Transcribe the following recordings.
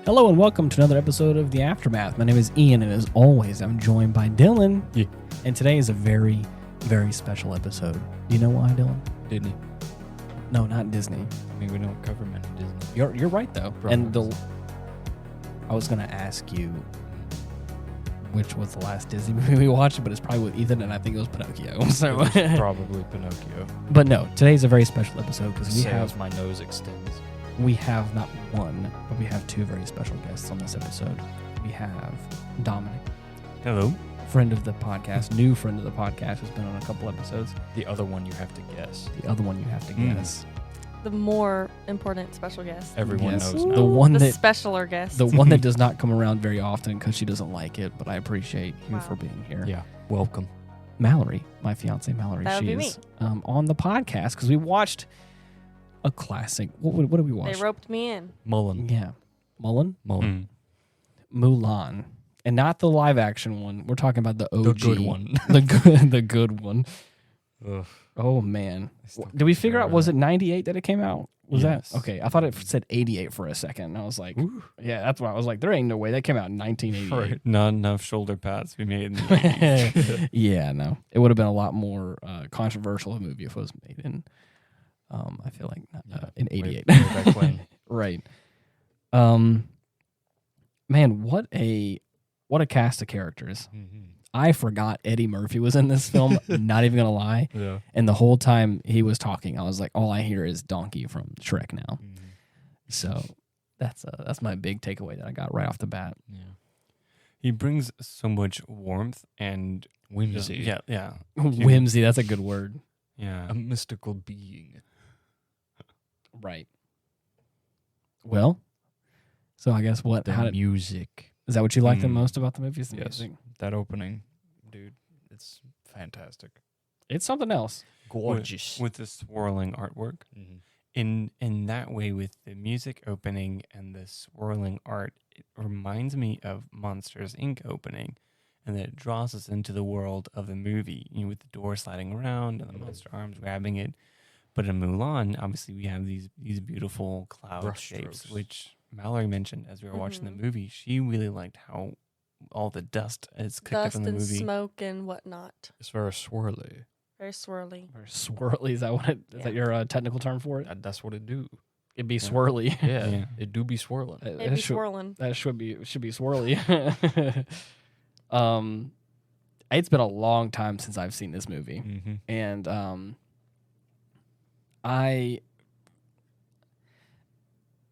Hello and welcome to another episode of The Aftermath. My name is Ian, and as always, I'm joined by Dylan. Yeah. And today is a very, very special episode. Do you know why, Dylan? Disney. No, not Disney. I mean, we don't cover many Disney. You're right, though. Right. I was going to ask you which was the last Disney movie we watched, but it's probably with Ethan, and I think it was Pinocchio. So, It was probably Pinocchio. But no, today's a very special episode because my nose extends. we have not one, but we have two very special guests on this episode. We have Dominic. Hello. Friend of the podcast, new friend of the podcast, who's been on a couple episodes. The other one you have to guess. The other one you have to guess. The more important special guest. Everyone Yes. knows now. The one the that specialer guest. the one that does not come around very often because she doesn't like it, but I appreciate you Wow. for being here. Yeah. Welcome. Mallory, my fiance Mallory, That would she be is on the podcast because we watched a classic. What did we watch? They roped me in. Mulan. Yeah, Mulan, Mulan, and not the live action one. We're talking about the OG, The good one. the good one. Ugh. Oh man, I still did we can't figure out? remember Was that. it 98 that it came out? Was Yes. that okay? I thought it said 88 for a second. And I was like, Ooh. yeah, that's why I was like, there ain't no way that came out in 1988. Right. Not enough shoulder pads we made in the 80s. Yeah, no, it would have been a lot more controversial a movie if it was made in. I feel like in '88. Way back when. Right. Man, what a cast of characters. Mhm. I forgot Eddie Murphy was in this film. Not even gonna lie. Yeah. And the whole time he was talking, I was like, all I hear is Donkey from Shrek now. Mhm. So that's my big takeaway that I got right off the bat. Yeah. He brings so much warmth and Whimsy. Yeah. Whimsy, that's a good word. Yeah. A mystical being. Right. Well, so I guess The music. is that what you like the Mm. most about the movie? Is the Yes. music? That opening, dude, it's fantastic. It's something else. Gorgeous. With the swirling artwork. Mhm. In that way, with the music opening and the swirling art, it reminds me of Monsters Inc. opening, and that it draws us into the world of the movie, with the door sliding around and the monster arms grabbing it. But in Mulan, obviously, we have these beautiful cloud Brush shapes, strokes. which Mallory mentioned as we were watching the Mhm. movie. She really liked how all the dust is kicked up Dust in the and movie. smoke and whatnot. It's very swirly. Very swirly. Or swirly, is that what is Yeah. that your technical term for it? That's what it do. It'd be Yeah. swirly. Yeah, Yeah. it do be swirling. It'd That be should- swirling. That should be swirly. It's been a long time since I've seen this movie, Mm-hmm. and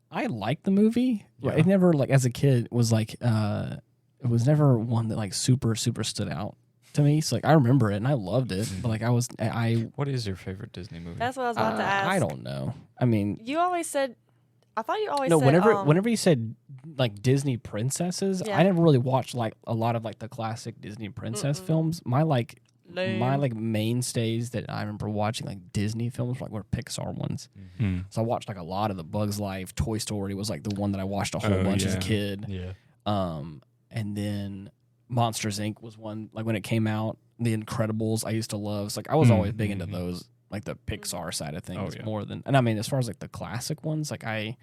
I liked the movie. Yeah. It never, like, as a kid, was like it was never one that like super stood out to me. So like I remember it and I loved it, but like I What is your favorite Disney movie? That's what I was about to ask. I don't know. I mean, You always said. I thought you always no. said. Whenever you said like Disney princesses, Yeah. I never really watched like a lot of like the classic Disney princess films. My mainstays that I remember watching like Disney films were Pixar ones. Mm. So I watched like a lot of the Bugs Life. Toy Story was like the one that I watched a whole bunch as a yeah. kid. Yeah. And then Monsters Inc. was one, like when it came out. The Incredibles I used to love. So like I was always big into those, like the Pixar side of things Oh, yeah. more than. And I mean, as far as like the classic ones, like I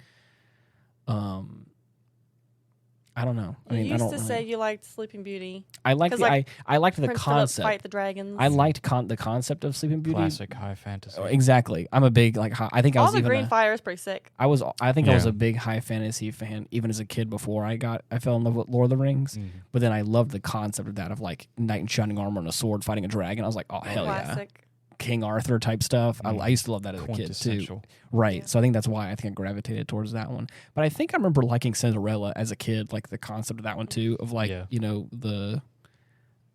don't know. I mean, you I used don't to really, say you liked Sleeping Beauty. I liked 'cause, the like, I liked the Prince Philip concept. Fight the dragons. I liked the concept of Sleeping Beauty. Classic high fantasy. Oh, exactly. I'm a big like I think I All was the even Green a, Fire is pretty sick. I was I was Yeah. a big high fantasy fan even as a kid before I fell in love with Lord of the Rings. Mhm. But then I loved the concept of that of like knight in shining armor and a sword fighting a dragon. I was like, oh hell yeah, Classic. King Arthur type stuff. I used to love that as a kid too. Quintessential. Right. Yeah. So I think that's why I think I gravitated towards that one. But I think I remember liking Cinderella as a kid, like the concept of that one too. Of like Yeah. the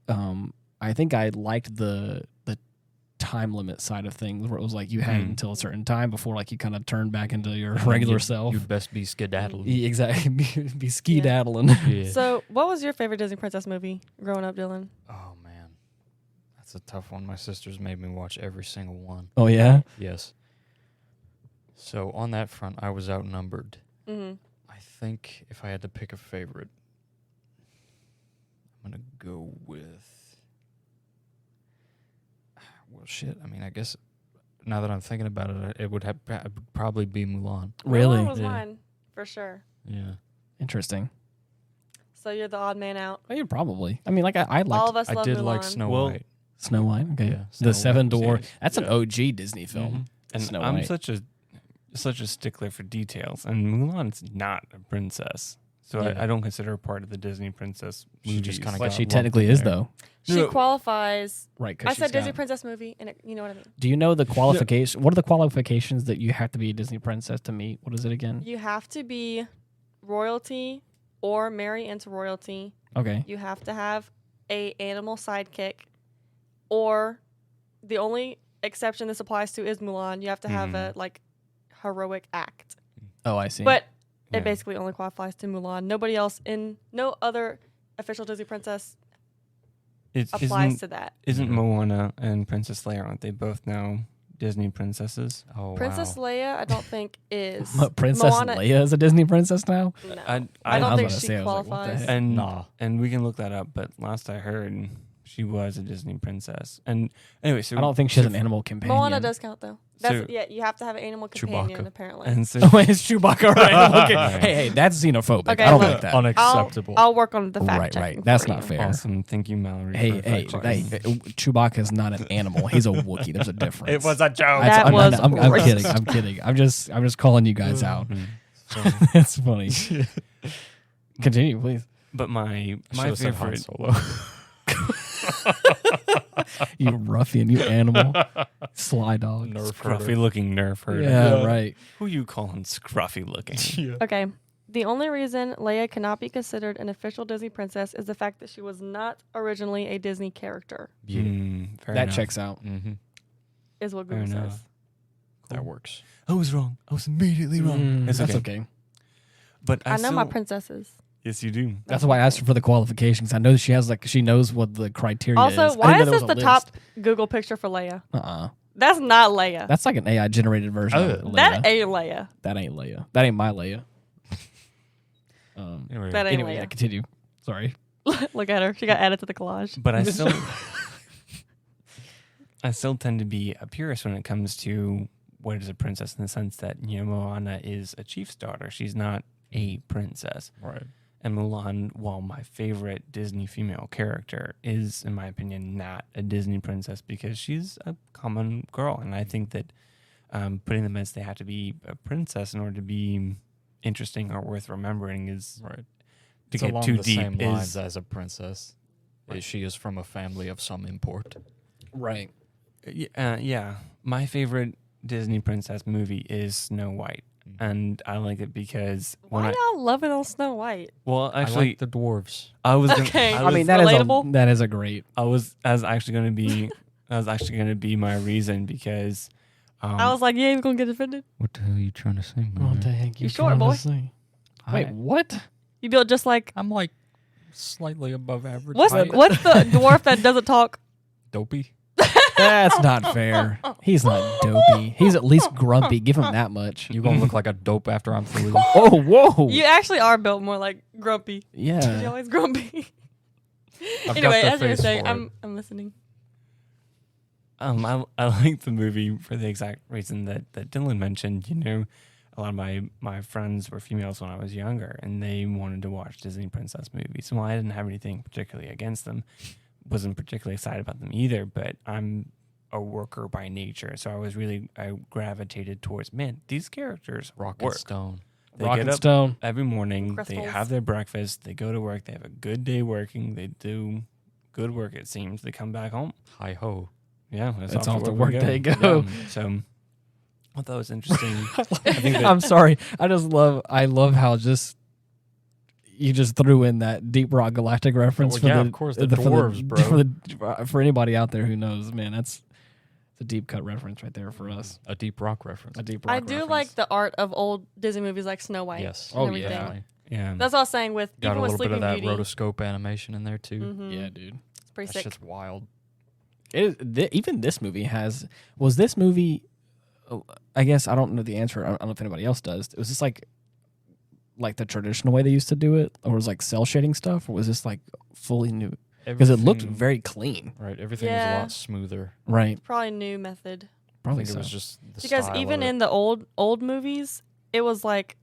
I think I liked the time limit side of things where it was like you had until a certain time before like you kind of turned back into your regular self. You'd best be skedaddled. Exactly. be ski-daddling. Yeah. So, what was your favorite Disney princess movie growing up, Dylan? Oh man, that's a tough one. My sisters made me watch every single one. Oh yeah? Yes. So on that front, I was outnumbered. Mm-hmm. I think if I had to pick a favorite, I'm gonna go with. Well, shit. I mean, I guess now that I'm thinking about it, it would probably be Mulan. Really? Mulan was Yeah. mine for sure. Yeah. Interesting. So you're the odd man out. Oh, yeah, probably. I mean, like I All liked of us I love did Mulan. like Snow Well, White. Snow White. Okay, Yeah, Snow the Seven White Dwarfs. series. That's an OG Disney film. And Snow I'm White. such a stickler for details, and Mulan's not a princess, so Yeah. I don't consider her part of the Disney princess She movies. just kinda But got she lumped technically in is there. though, She No. qualifies. right? I said Disney princess movie, and you know what I mean. Do you know the qualification? What are the qualifications that you have to be a Disney princess to meet? What is it again? You have to be royalty or marry into royalty. Okay. You have to have a animal sidekick, or the only exception this applies to is Mulan. You have to have a like heroic act. Oh, I see. But Yeah. it basically only qualifies to Mulan. Nobody else no other official Disney princess applies to that. Isn't Moana and Princess Leia, aren't they both now Disney princesses? Oh, Princess wow. Leia, I don't think is. What, Princess Moana- Leia is a Disney princess now? No. I I don't was think about to she say, I was like, what the qualifies. heck? and Nah. and we can look that up, but last I heard, she was a Disney princess. And anyway, so I don't think she has an animal companion. Moana does count though. That's So- yeah. You have to have an animal companion Chewbacca. apparently. And so Oh, it's Chewbacca, right? Okay. Hey, that's xenophobic. Okay, I don't look. like that. Unacceptable. I'll work on the fact Right, checking right. That's for not you. fair. awesome. Thank you, Mallory. Hey, for hey, fact-checking. Chewbacca is not an animal. He's a Wookiee. There's a difference. a joke. That I'm, was I'm racist. kidding. I'm kidding. I'm just calling you guys out. Mhm. It's funny. Continue, please. But my Should've said Han favorite. Solo. You ruffian, you animal, sly dog. Nerf Scruffy herder. looking nerf herder. Yeah, right. Who you calling scruffy looking? Yeah. Okay. The only reason Leia cannot be considered an official Disney princess is the fact that she was not originally a Disney character. Yeah. Fair That enough. checks out. Mm-hmm. Is what Fair Google enough. says. That works. I was wrong. I was immediately wrong. That's okay. But I know my still- princesses. Yes, you do. That's why I asked her for the qualifications. I know she has she knows what the criteria is. Also, I why didn't is know this there the was a top list. Google picture for Leia? That's not Leia. That's like an AI generated version of Leia. That ain't Leia. That ain't Leia. That ain't my Leia. Anyway, That ain't Anyway, yeah, Leia. continue. Sorry. Look at her. She got added to the collage. But I still tend to be a purist when it comes to what is a princess, in the sense that Moana is a chief's daughter. She's not a princess. right. And Mulan, while my favorite Disney female character, is, in my opinion, not a Disney princess because she's a common girl. And I think that putting them as they have to be a princess in order to be interesting or worth remembering is Right. to It's get along too the deep. same lines Is as a princess. Right. She is from a family of some import. Right. yeah. My favorite Disney princess movie is Snow White. And I like it because when Why y'all loving on Snow White? well, I actually, like the dwarves. I was gonna, Okay. I I was, mean, relatable? that is a great. I was actually going to be that was actually going to be my reason because I was like, you ain't gonna get offended. What the hell are you trying to say, What the heck You short, boy. Wait, what? You built just like I'm like slightly above average. what's height. what's the dwarf that doesn't talk? Dopey? That's not fair. He's not dopey. He's at least grumpy. Give him that much. You gonna look like a dope after I'm through. Oh, whoa. You actually are built more like grumpy. You're Yeah. always grumpy. I've Anyway, got as the you were face saying, for it. I'm listening. I like the movie for the exact reason that Dylan mentioned. A lot of my friends were females when I was younger, and they wanted to watch Disney princess movies. Well, I didn't have anything particularly against them. Wasn't particularly excited about them either, but I'm a worker by nature, so I gravitated towards, man, these characters Rock and work. Stone. They Rock get and up Stone. every morning, they Crystals. have their breakfast, they go to work, they have a good day working, they do good work, it seems. They come back home. Hi ho. Yeah, It's off the work we day go. Yeah, so I thought it was interesting. I think that I'm sorry. I love how you just threw in that Deep Rock Galactic reference Well, for yeah, the of course, the for dwarves, bro. For anybody out there who knows, man, it's a deep cut reference right there for us. A deep rock reference. A deep rock I do reference. like the art of old Disney movies like Snow White. Yes. and Oh, everything. yeah. yeah. That's what I was saying with Got even a with little bit of Sleeping that Beauty. rotoscope animation in there too. Mhm. Yeah, dude. It's pretty That sick. shit's wild. Even this movie was this movie. I guess I don't know the answer. I don't know if anybody else does. Was this like the traditional way they used to do it, or was like cell shading stuff, or was this like fully new? Because it looked Everything- very clean. right. Everything was Yeah. a lot smoother. Right. Probably new method. I Probably think so. it was just the Because style even of it. in the old movies, it was like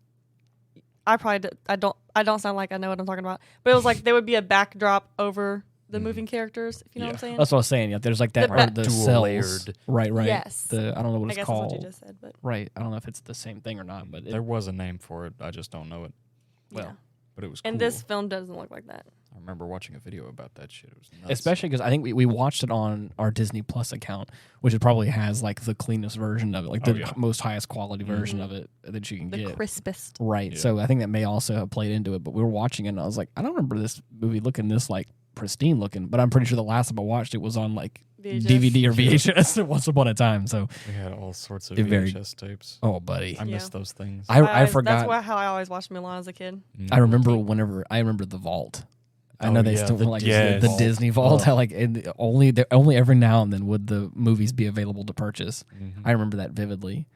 I don't sound like I know what I'm talking about. But it was like there would be a backdrop over the Mhm. moving characters, if you know what I'm Yeah. saying. That's what I was saying. Yeah, there's like that The the dual cells. layered. Right. Yes. I don't know what I it's guess called. that's what you just said, but Right. I don't know if it's the same thing or not, but There was a name for it. I just don't know it. Well, yeah. But it was cool. And this film doesn't look like that. I remember watching a video about that shit. It was nuts. especially because I think we watched it on our Disney Plus account, which it probably has like the cleanest version of it, like Oh, the yeah. most highest quality version Mhm. of it that you can The get. crispest. Right. Yeah. So I think that may also have played into it. But we were watching it and I was like, I don't remember this movie looking this like pristine looking, but I'm pretty sure the last time I watched it was on like VHS. DVD or VHS once upon a time. So, we had all sorts of It very- VHS tapes. oh, buddy. I miss Yeah. those things. I forgot. That's how I always watched Mulan as a kid. Mm. I remember the vault. I Oh, know they yeah, still the like Disney the vault. Disney vault. Oh. How, like only every now and then would the movies be available to purchase. Mhm. I remember that vividly.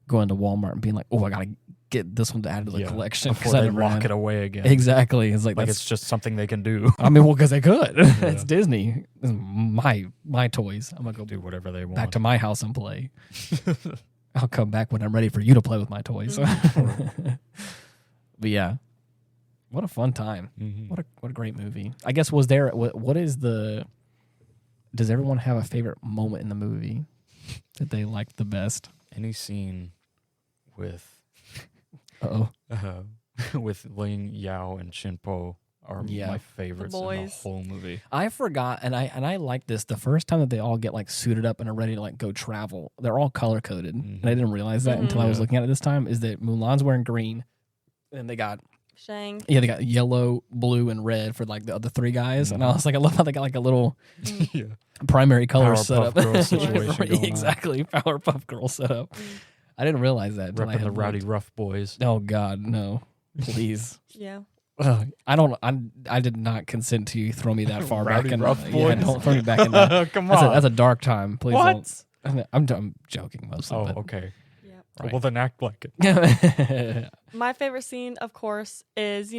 Going to Walmart and being like, "Oh, I gotta get this one to add to the Yeah, collection." 'cause before I they never lock had- it away again. Exactly. It's like Like that's, it's just something they can do. I mean, well, because they could. It's Disney. It's my toys. I'm gonna go Do whatever they want. back to my house and play. I'll come back when I'm ready for you to play with my toys. But yeah, what a fun time. Mhm. What a great movie. I guess was there what is the does everyone have a favorite moment in the movie that they liked the best? Any scene with Uh-oh. with Ling Yao and Shin Po are Yeah. my favorites in the boys. whole movie. I forgot and I like this the first time that they all get like suited up and are ready to like go travel. They're all color coded. And I didn't realize that until I was Yeah. looking at it this time is that Mulan's wearing green and they got Shang. they got yellow, blue and red for like the other three guys and I was like I love how they got like a little Yeah. primary color set Powerpuff up. Girls situation going on. Exactly. Powerpuff Girl setup. I didn't realize that until I Repping had the Rowdy looked. Rough Boys. Oh God, no! Please, Yeah. Ugh, I did not consent to you throw me that far Rowdy back. In, Rough yeah, Boys. don't throw me back in that. Come That's a dark time. Please What? don't. I'm joking mostly. Oh, but. okay. Yeah. Right. Well, then act like it. My favorite scene, of course, is,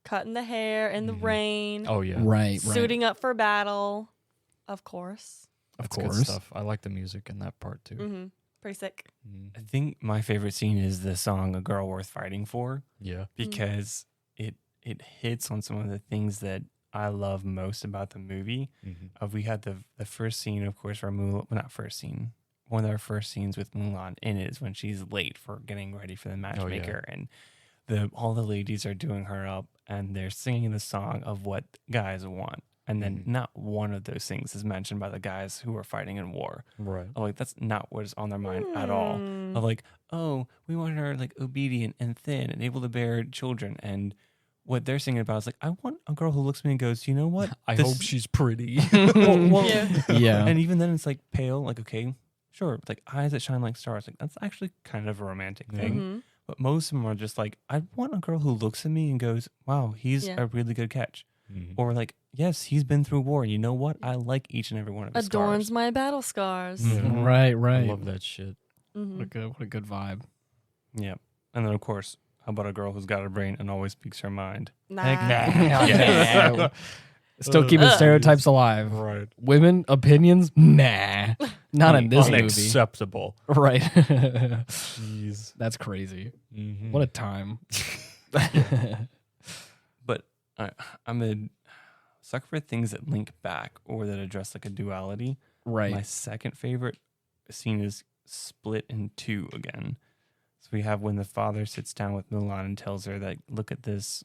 cutting the hair in the Mhm. rain, Oh yeah, right. suiting up for battle, of course. Of That's good course. stuff. I like the music in that part too. Mm-hmm. Pretty sick. Mm. I think my favorite scene is the song "A Girl Worth Fighting For" Yeah. because it hits on some of the things that I love most about the movie. Mm-hmm. We had the first scene, of course, where Mulan, well, not first scene. One of our first scenes with Mulan in it is when she's late for getting ready for the matchmaker, and all the ladies are doing her up, and they're singing the song of what guys want, and then not one of those things is mentioned by the guys who are fighting in war. Right. I'm like, that's not what is on their mind at all. Mm. Of like, oh, we want her like obedient and thin and able to bear children, and what they're singing about is like, I want a girl who looks at me and goes, you know what? I This- hope she's pretty. well, Yeah. Yeah. And even then, it's like pale, like okay, sure, like eyes that shine like stars. Like that's actually kind of a romantic thing. Mhm. But most of them are just like, I want a girl who looks at me and goes, wow, he's Yeah. a really good catch. Mhm. Or like, yes, he's been through war. You know what? I like each and every one of his Adorns scars. my battle scars. Yeah. Right. I Right. love that shit. Mhm. What a good vibe. Yeah. And then of course, how about a girl who's got a brain and always speaks her mind? Nah. Yeah. Still keeping stereotypes alive. Right. Women opinions? Nah. Not in this movie. Unacceptable. Right. Jeez. That's crazy. Mhm. What a time. But I'm a sucker for things that link back or that address like a duality. Right. My second favorite scene is split in two again. So we have when the father sits down with Mulan and tells her that look at this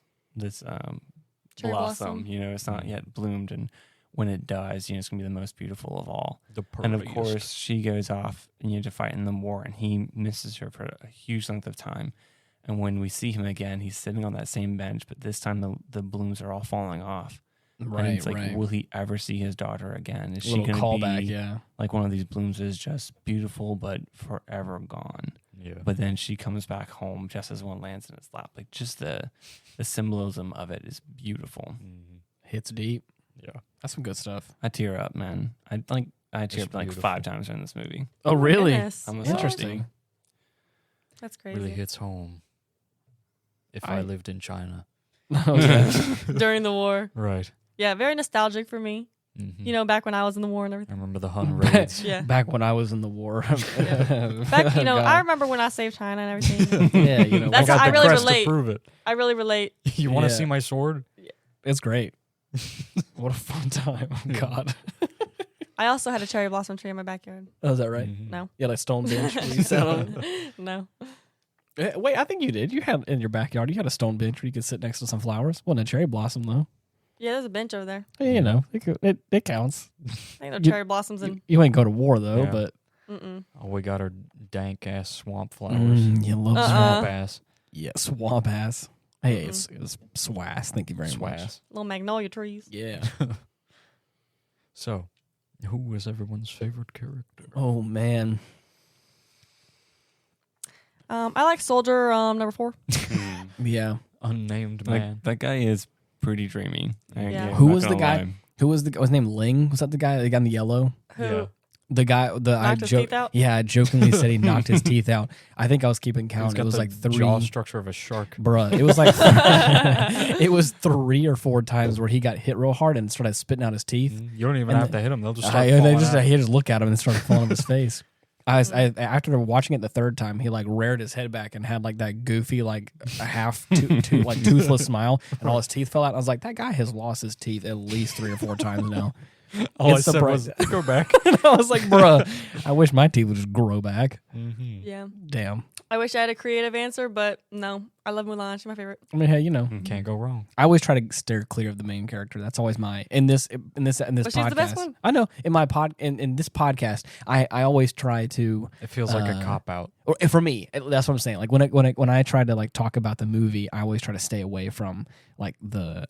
Cherry blossom, it's not yet bloomed, and when it dies, it's gonna be the most beautiful of all. The And of purriest. course, she goes off to fight in the war, and he misses her for a huge length of time. And when we see him again, he's sitting on that same bench, but this time the blooms are all falling off. Right. And it's like, right. will he ever see his daughter again? Is she Little going to callback. be Yeah. like one of these blooms is just beautiful but forever gone? Yeah. But then she comes back home just as one lands in his lap. Like just the symbolism of it is beautiful. Mhm. Hits deep. Yeah. That's some good stuff. I tear up, man. I tear It's up like beautiful. 5 times in this movie. Oh, really? Goodness. I'm a Interesting. That's crazy. Really hits home. If I- I lived in China. Oh, yeah. During the war. Right. Yeah, very nostalgic for me. You know, back when I was in the war and I everything. remember the Hun raids. Yeah. Back when I was in the war. Back, you know, God. I remember when I saved China and everything. Yeah, you know, That's got I the really crest relate. to prove it. I really relate. You want to Yeah. see my sword? it's great. What a fun time. Oh, God. I also had a cherry blossom tree in my backyard. Oh, is that right? Mhm. No. Yeah, like stone bench where you sat on. No. Wait, I think you did. You had in your backyard. You had a stone bench where you could sit next to some flowers. Wasn't a cherry blossom though. Yeah, there's a bench over there. Yeah, you know, it counts. Ain't no You- cherry blossoms in. You ain't go to war though, Yeah. but Mm-mm. Oh, we got our dank ass swamp flowers. you love Uh-uh. Swamp ass. yeah, swamp ass. Hey, Mm-mm. it's swass. Thank you very much. Swass. Little magnolia trees. Yeah. So, who was everyone's favorite character? Oh man. I like soldier number 4. Yeah. Unnamed Like, man. that guy is pretty dreamy. Yeah. Who I'm not was the gonna guy? lie. Who was the? Was his name Ling? Was that the guy in the yellow? Who? Yeah. The guy. Knocked his teeth out? Yeah, I jokingly said he knocked his teeth out. I think I was keeping He's count. got It was the like 3. jaw structure of a shark. Bruh, it was like it was 3 or 4 times where he got hit real hard and started spitting out his teeth. You don't even And have to hit him. They'll just start They falling just out. he just look at him and started falling off his face. After watching it the 3rd time, he like reared his head back and had like that goofy like like toothless smile, and all his teeth fell out. I was like, that guy has lost his teeth at least 3 or 4 times now. All I It's said was, surprising. go back. And I was like, bruh, I wish my teeth would just grow back. Mm-hmm. Yeah. Damn. I wish I had a creative answer, but no. I love Mulan. She's my favorite. I mean, hey, you know, Can't go wrong. I always try to steer clear of the main character. That's always my in this But she's podcast. the best one. I know in my in this podcast, I always try to, It feels like a cop out. or for me, that's what I'm saying. Like when I try to like talk about the movie, I always try to stay away from like the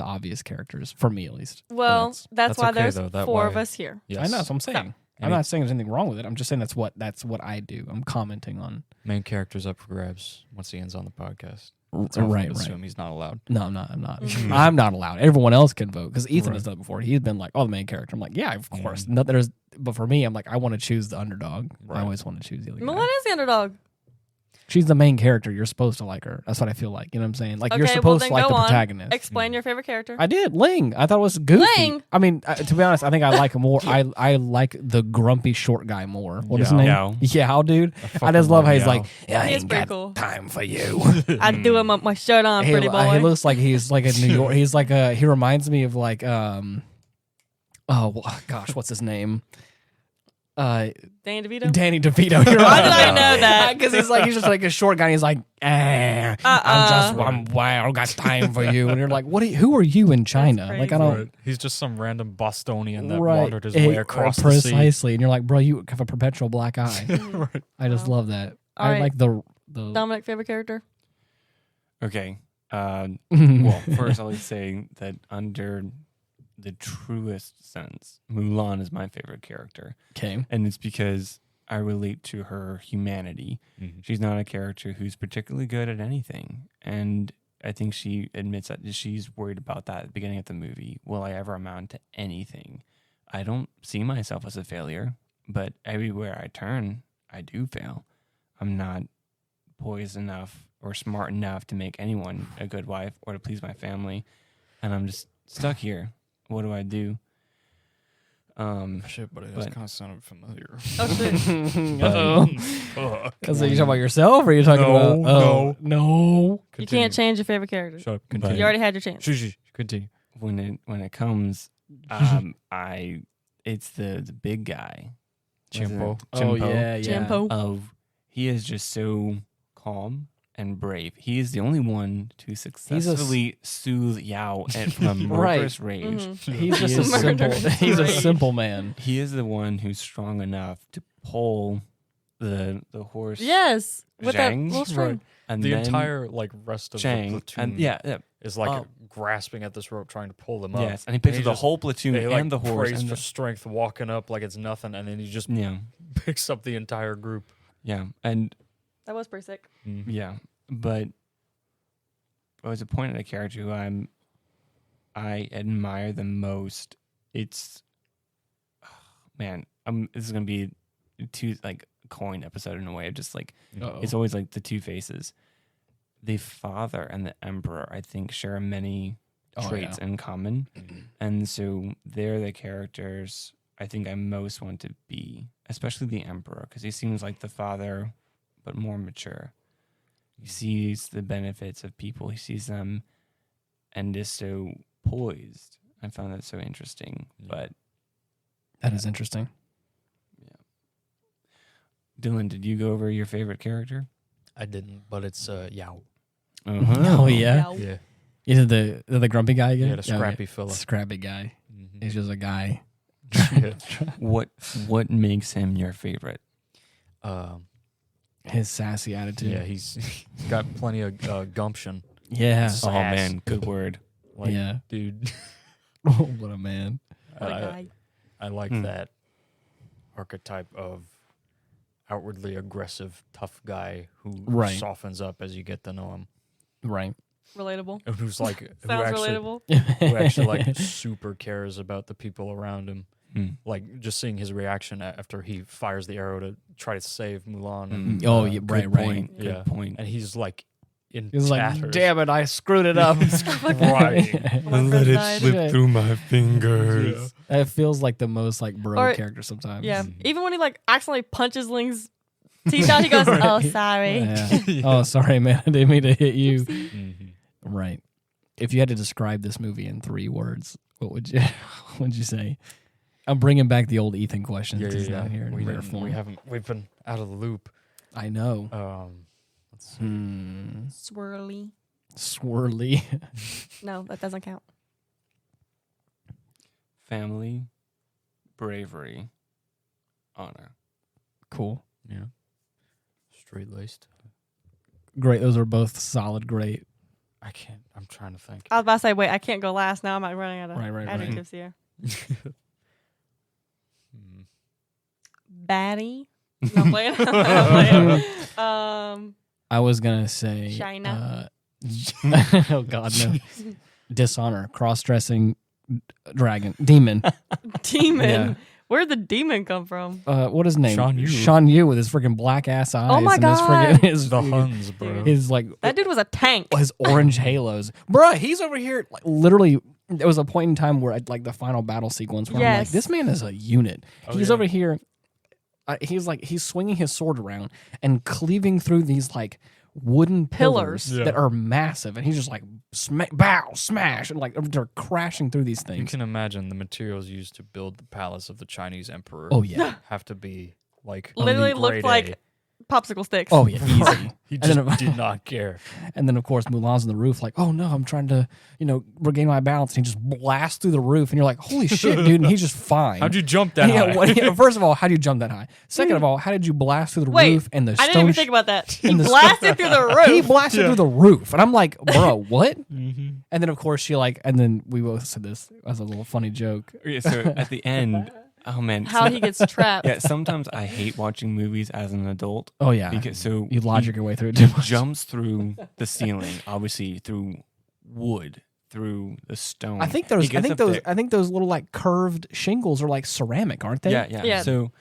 obvious characters. For me, at least. Well, But that's why okay, there's though, that 4 of way- us here. Yes. I know. That's what I'm saying. I'm not saying there's anything wrong with it. I'm just saying that's what I do. I'm commenting on. Main character's up for grabs once he ends on the podcast. Right. Assume he's not allowed. No, I'm not. I'm not. Mhm. I'm not allowed. Everyone else can vote because Ethan Right. has done it before. He's been like, "Oh, the main character." I'm like, "Yeah, of course." But for me, I'm like, I want to choose the underdog. Right. I always want to choose the other guy. Mulan is the underdog. She's the main character. You're supposed to like her. That's what I feel like. You know what I'm saying? Like you're Okay, well, supposed then to like go the on. protagonist. Explain your favorite character. I did Ling. I thought it was goofy. Ling? I mean, to be honest, I think I like him more. I like the grumpy short guy more. What is his Yao. name? Yao. Yeah, dude. I fucking just love how love he's Yao. like, yeah, I He is ain't pretty got cool. time for you. I do him up my shirt on, pretty boy. He looks like he's like a New York. He's like he reminds me of like gosh, what's his name? Danny DeVito. Danny DeVito. You're Why right. did I know that? Because he's just like a short guy. And he's like, I'm wild. I don't got time for you. And you're like, who are you in China? Like I don't. crazy. He's just some random Bostonian that Right. wandered his way across the sea. Precisely. And you're like, bro, you have a perpetual black eye. Right. I just Wow. love that. All I right. like the Dominic, favorite character? Okay. Well, first I'll say that under the truest sense, Mulan is my favorite character. okay. And it's because I relate to her humanity. Mhm. She's not a character who's particularly good at anything. And I think she admits that she's worried about that at the beginning of the movie. Will I ever amount to anything? I don't see myself as a failure, but everywhere I turn, I do fail. I'm not poised enough or smart enough to make anyone a good wife or to please my family. And I'm just stuck here. What do I do? Shit, but it But- kind of sounded familiar. Oh, shit. Uh-oh. Because you talking about yourself or are you talking about... Oh, no. You can't change your favorite character. Shut up. But- Continue. You already had your chance. Continue. When it comes, it's the big guy. Was it Chimpo. Oh, Chimpo? yeah. Jampo. He is just so calm and brave. He is the only one to successfully soothe Yao from a murderous rage. Mhm. He's just He a is simple... murderous He's a rage. simple man. He is the one who's strong enough to pull the horse. Yes. With that Zhang? little string. Right. And The then entire rest of the Chang. platoon And yeah. is like Oh. grasping at this rope trying to pull them up. Yes. And he picks he up the just- whole platoon He and the horse. prays And for the, strength, walking up like it's nothing, and then he just yeah. picks up the entire group. Yeah. And That was pretty sick. yeah. But I was a point at a character who I admire the most. It's man, this is gonna be two like coin episode in a way of just like Uh-oh. it's always like the two faces. The father and the emperor, I think, share many traits in common. And so they're the characters I think I most want to be, especially the Emperor, because he seems like the father, but more mature. He sees the benefits of people. He sees them and is so poised. I found that so interesting. But That is interesting. Dylan, did you go over your favorite character? I didn't, but it's Yao. Oh, yeah. Yeah. Is it the grumpy guy again? Yeah, the scrappy fella. Scrappy guy. Mhm. He's just a guy. Yeah. What makes him your favorite? His sassy attitude. Yeah, he's got plenty of gumption. Yeah. Sass. Oh man, good word. Like, Yeah. dude, Oh, what a man. What a guy. I like that archetype of outwardly aggressive, tough guy who Right. softens up as you get to know him. Right. Relatable. And who's like, Sounds relatable. who actually like super cares about the people around him. Mm. Like just seeing his reaction after he fires the arrow to try to save Mulan. And, Oh, yeah, Good right. point. Yeah. Good point. And he's like in He's tatters. like, damn it, I screwed it up. crying. When my friend died. slip through my fingers. It feels like the most like bro Or- character sometimes. Yeah. Even when he like accidentally punches Ling's teeth out, he goes, Right. "Oh, sorry." Yeah. Oh, sorry, man. I didn't mean to hit you. Mhm. Right. If you had to describe this movie in 3 words, what would you say? I'm bringing back the old Ethan question. Yeah, 'Cause he's yeah, not here in we rare didn't- form. we've been out of the loop. I know. Let's see. Swirly. Swirly. No, that doesn't count. Family, bravery, honor. Cool. Yeah. Straight laced. Great. Those are both solid. Great. I'm trying to think. I was about to say, wait, I can't go last now. I'm like running out of Right. adjectives here. Hmm. Batty. No, I'm playing. I'm playing. I was going to say. China. Oh, God, no. Dishonor. Cross-dressing demon. Demon. Yeah. Where'd the demon come from? What is his name? Shan Yu. Shan Yu with his freaking black ass eyes. Oh my and God. His The freaking, Huns, bro. his like That dude was a tank. his orange halos, bruh. He's over here like literally. There was a point in time where like the final battle sequence where I'm like, Yes. this man is a unit. Oh, He's yeah. over here. He's swinging his sword around and cleaving through these like wooden pillars Pillars. that are massive, and he's just like smash, and like they're crashing through these You things. can imagine the materials used to build the palace of the Chinese emperor. Oh yeah, have to be like Literally elite looked grade like A. popsicle sticks. oh yeah, easy. He And just then- did not care. And then, of course, Mulan's on the roof, like, oh no, I'm trying to, regain my balance. And he just blasts through the roof, and you're like, holy shit, dude. And he's just fine. How'd you jump that high? First of all, how do you jump that high? Second of all, how did you blast through the Wait, roof and the I stone? didn't even think about that. He and the blasted through the roof. He blasted through the roof. And I'm like, bro, what? Mm-hmm. And then, of course, and then we both said this as a little funny joke. Okay, so at the end, oh man, How he gets trapped. yeah. Sometimes I hate watching movies as an adult Oh, yeah. because so You logic he your way through it too much. jumps through the ceiling, obviously through wood, through the stone. I think He those, gets up there- I think those little like curved shingles are like ceramic, aren't they? Yeah. Yeah. So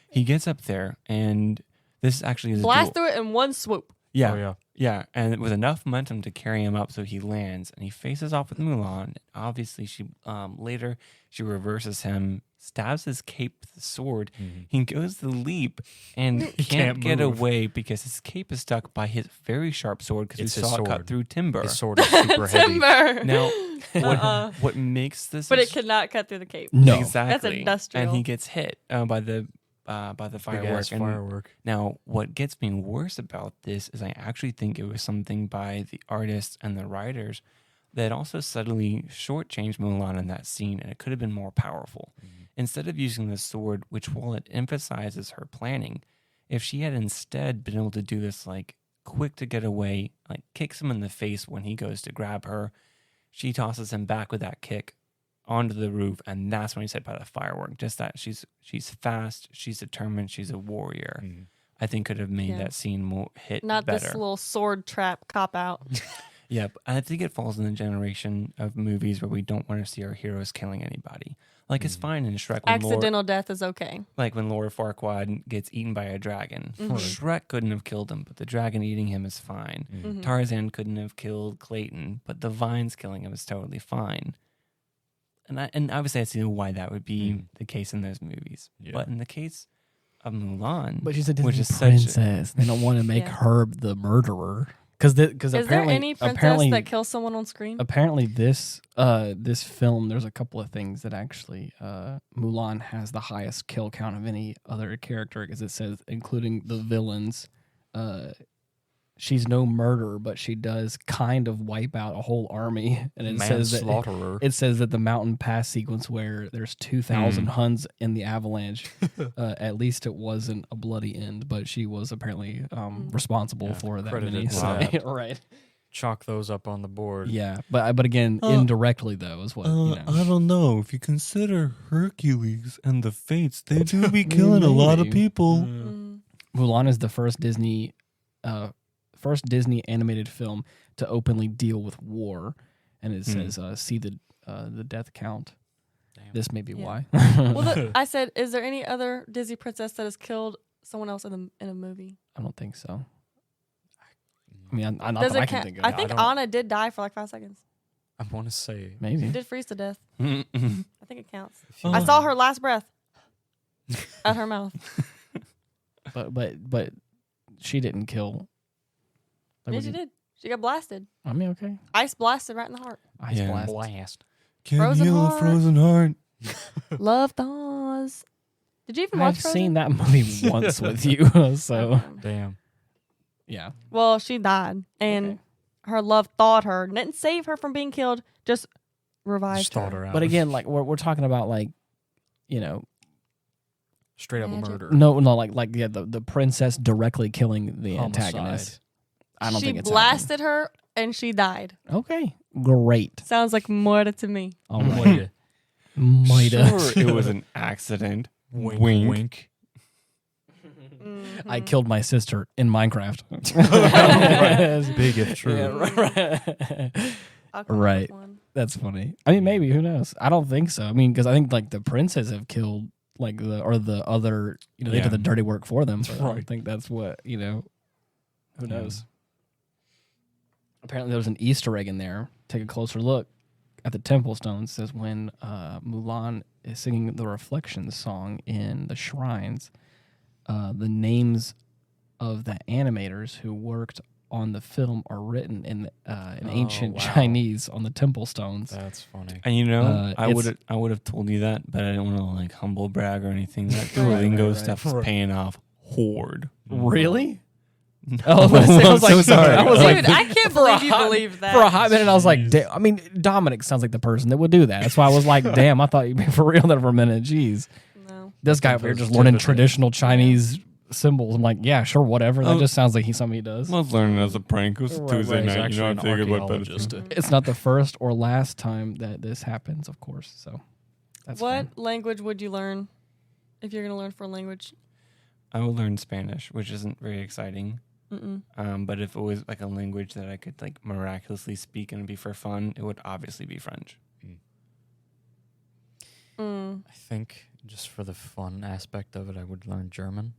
he gets up there, and this actually is a Blast duel. through it in one swoop. Yeah, Oh, yeah. yeah, and with enough momentum to carry him up, so he lands and he faces off with Mulan. Obviously, she later she reverses him, stabs his cape with the sword. Mm-hmm. He goes to leap and He can't can't get move. away because his cape is stuck by his very sharp sword because we It's his saw it cut sword. through timber. His sword is super heavy. Timber. Now, Uh-uh. what makes this? But it could not cut through the cape. No. exactly, industrial. and he gets hit by the Big firework. ass and firework. Now, what gets me worse about this is I actually think it was something by the artists and the writers that also subtly shortchanged Mulan in that scene, and it could have been more powerful. Instead of using the sword, which while it emphasizes her planning, if she had instead been able to do this like quick to get away, like kicks him in the face when he goes to grab her, she tosses him back with that kick onto the roof, and that's when he's hit by the firework. Just that she's fast, she's determined, she's a warrior. I think could have made Yeah. that scene more hit Not better. this little sword trap cop out. Yep, I think it falls in the generation of movies where we don't want to see our heroes killing anybody. Like it's fine in Shrek when Accidental death is okay. like when Laura Farquaad gets eaten by a dragon. Mhm. Shrek couldn't have killed him, but the dragon eating him is fine. Mhm. Tarzan couldn't have killed Clayton, but the vines killing him is totally fine. And obviously I see why that would be the case in those movies. Yeah. But in the case of Mulan, But she's a Disney which is princess. They don't want to make Yeah. her the murderer. Because Is there apparently, any princess apparently, that kills someone on screen? apparently this this film, there's a couple of things that actually Mulan has the highest kill count of any other character, because it says, including the villains, she's no murderer, but she does kind of wipe out a whole army. And it says that Manslaughterer. it says that the mountain pass sequence where there's 2,000 Huns in the avalanche, at least it wasn't a bloody end, but she was apparently responsible for that credited many. for So, that. right. Chalk those up on the board. Yeah, but again, indirectly though is what you know. I don't know. If you consider Hercules and the Fates, they do be killing a lot of Maybe. people. Mm. Mulan is the first Disney animated film to openly deal with war, and it says see the death count. Damn. This may be Yeah. why. Well, I said, is there any other Disney princess that has killed someone else in a movie? I don't think so. I mean, not Does that it I can count? think of. I think don't- Anna did die for like 5 seconds. I want to say. She Maybe. did freeze to death. Mm. I think it counts. if you I want- saw her last breath at her mouth. But she didn't kill. Like, Yeah, what she do you- did. She got blasted. I mean, okay. Ice blasted right in the heart. Ice Yeah. blast. Blast. Can't Frozen heal heart. a frozen heart. Love thaws. Did you even watch I've Frozen? seen that movie once with you, so Okay. Damn. yeah. Well, she died, and Okay. her love thawed her. Didn't save her from being killed. Just revived Just thought her. her out. But again, like we're talking about, like, you know, straight up Magic. murder. no, like yeah, the princess directly killing the Homicide. antagonist. I don't she think it's blasted her, and she died. happening. Okay, great. Sounds like murder to me. All right. Wait. Mighta. Sure, it was an accident. Wink, Wink. wink. I killed my sister in Minecraft. Big if true. Yeah, right. I'll come up Right. with one. That's funny. I mean, maybe, who knows? I don't think so. I mean, because I think like the princes have killed like the other, they Yeah. did the dirty work for them. But I don't Right. think that's what who Yeah. knows? Apparently, there was an Easter egg in there. Take a closer look at the temple stones. It says when Mulan is singing the Reflections song in the shrines, the names of the animators who worked on the film are written in ancient wow. Chinese on the temple stones. That's funny. And I it's- would have told you that, but I didn't want to like humble brag or anything. That Right, Duolingo right. stuff is paying off hard. Really? No, Oh, I was I'm so like, sorry. I was Dude, like, I can't for a believe you hot- believed that. For a hot minute, I was like, Jeez. I mean, Dominic sounds like the person that would do that. That's why I was like, damn, I thought you'd be for real there for a minute. Jeez. No. This guy over here just learning Positivity. traditional Chinese symbols. I'm like, yeah, sure, whatever. That just sounds like something he does. I was learning as a prank. It was Right, Tuesday right. He's night. actually I an figured what better archaeologist. thing. It's not the first or last time that this happens, of course. So that's What fine. language would you learn if you're going to learn for a language? I would learn Spanish, which isn't very exciting. Mm-mm. But if it was like a language that I could like miraculously speak and be for fun, it would obviously be French. Mm. I think just for the fun aspect of it, I would learn German.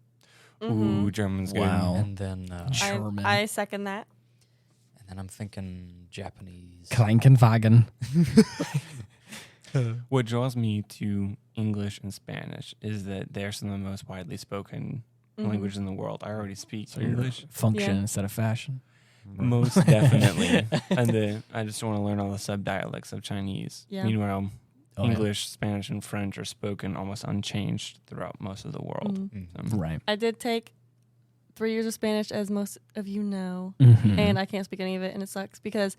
Mhm. Ooh, German's Wow. And then German. I second that. and then I'm thinking Japanese. Krankenwagen. good. What draws me to English and Spanish is that they're some of the most widely spoken Mhm. languages in the world. I already speak So you're English. function Yeah. instead of fashion. Most definitely. And I just want to learn all the sub-dialects of Chinese. Yeah. Meanwhile, Oh, yeah. English, Spanish, and French are spoken almost unchanged throughout most of the world. Mhm. So, Right. I did take 3 years of Spanish, as most of you know, Mhm. and I can't speak any of it, and it sucks because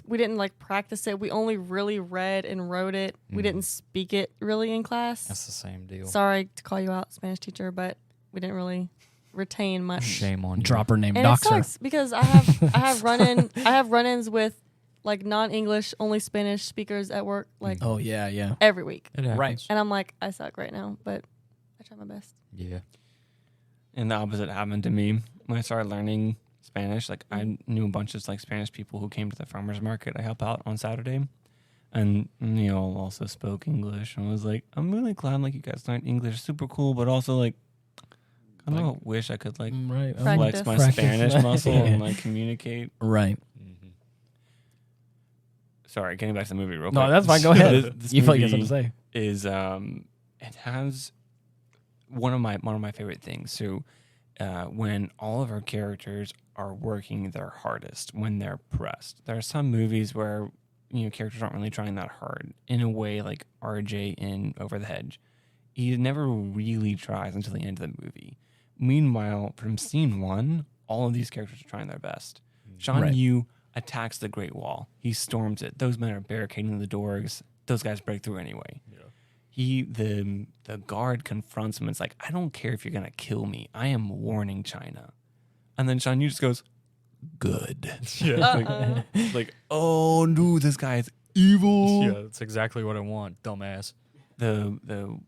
we didn't like practice it. We only really read and wrote it. We Mhm. didn't speak it really in class. That's the same deal. Sorry to call you out, Spanish teacher, but we didn't really retain much. Shame on you. Drop her name, And it Doxer. sucks because I have run-ins with like non-English only Spanish speakers at work like Oh yeah, yeah. every week, It happens. Right. and I'm like, I suck right now, but I try my best. Yeah. And the opposite happened to me when I started learning Spanish. Like I knew a bunch of like Spanish people who came to the farmers market I help out on Saturday. And they all also spoke English, and I was like, I'm really glad like you guys learned English, super cool, but also like I don't know, wish I could like right. flex my Practice. Spanish muscle and like communicate. Right. Sorry, getting back to the movie real quick. No, that's fine. Go ahead. This You feel like you have movie something to say. is it has one of my favorite things. So when all of our characters are working their hardest, when they're pressed. There are some movies where characters aren't really trying that hard. In a way, like RJ in Over the Hedge, he never really tries until the end of the movie. Meanwhile, from scene one, all of these characters are trying their best. Shan Yu attacks the Great Wall. He storms it. Those men are barricading the doors. Those guys break through anyway. Yeah. The guard confronts him and it's like, I don't care if you're going to kill me. I am warning China. And then Shan Yu just goes, good. Yeah. Like, oh no, this guy is evil. Yeah, that's exactly what I want, dumbass. The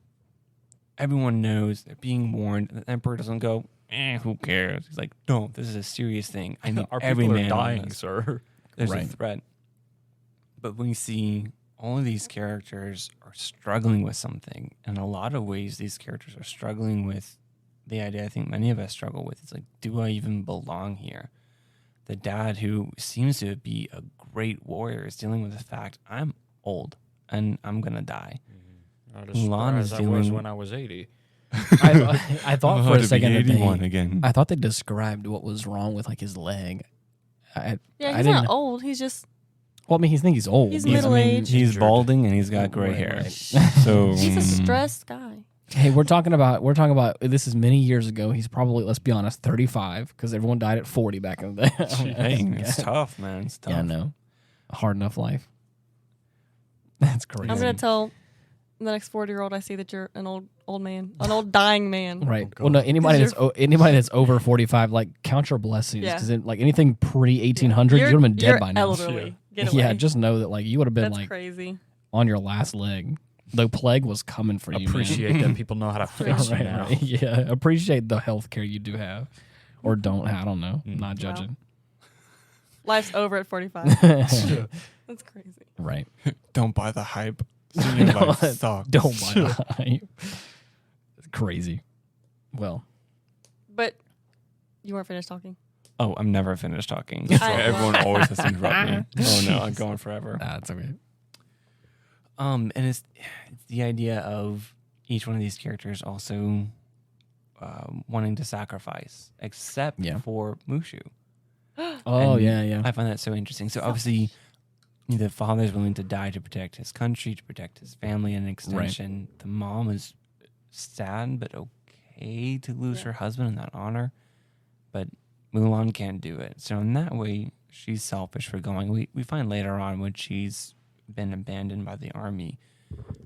everyone knows they're being warned. The Emperor doesn't go, who cares? He's like, no, this is a serious thing. I need Our every people are man on dying, this. sir. There's a Right. threat. But when you see all of these characters are struggling with something, in a lot of ways, these characters are struggling with the idea I think many of us struggle with. It's like, do I even belong here? The dad, who seems to be a great warrior, is dealing with the fact I'm old and I'm going to die. Not as Mulan is surprised I was dealing- when I was 80. I thought for a second that 81 they, again. I thought they described what was wrong with like his leg. Yeah, I he's didn't- not old. He's just Well, I mean, he's old. He's I mean, middle-aged. He's Injured. balding and he's got gray Right, hair. right. So he's a stressed guy. Hey, we're talking about this is many years ago. He's probably, let's be honest, 35 because everyone died at 40 back in the day. Hey, it's tough, man. It's tough. Yeah, I know. A hard enough life. That's crazy. I'm gonna tell the next 40-year-old I see that you're an old man, an old dying man. Right. Oh, Well, no. God. Anybody that's over 45, like count your blessings Yeah. because like anything pre 1800, you would have been dead you're by now. elderly. Get away. Yeah, just know that like you would have been That's like crazy. on your last leg. The plague was coming for you. man. Appreciate that people know how to face you Right, now. right. Yeah, appreciate the health care you do have, or don't have. I don't know. I'm not judging. Life's over at 45. That's crazy. Right. Don't buy the hype. Senior life sucks. Don't buy the hype. It's crazy. Well, But you weren't finished talking. Oh, I'm never finished talking. So everyone always has to interrupt me. Oh no, I'm going forever. that's okay. And it's the idea of each one of these characters also wanting to sacrifice, except Yeah. for Mushu. Oh And yeah. I find that so interesting. So obviously, the father is willing to die to protect his country, to protect his family, and an extension. The mom is sad but okay to lose her husband and that honor, but Mulan can't do it. So in that way, she's selfish for going. We find later on when she's been abandoned by the army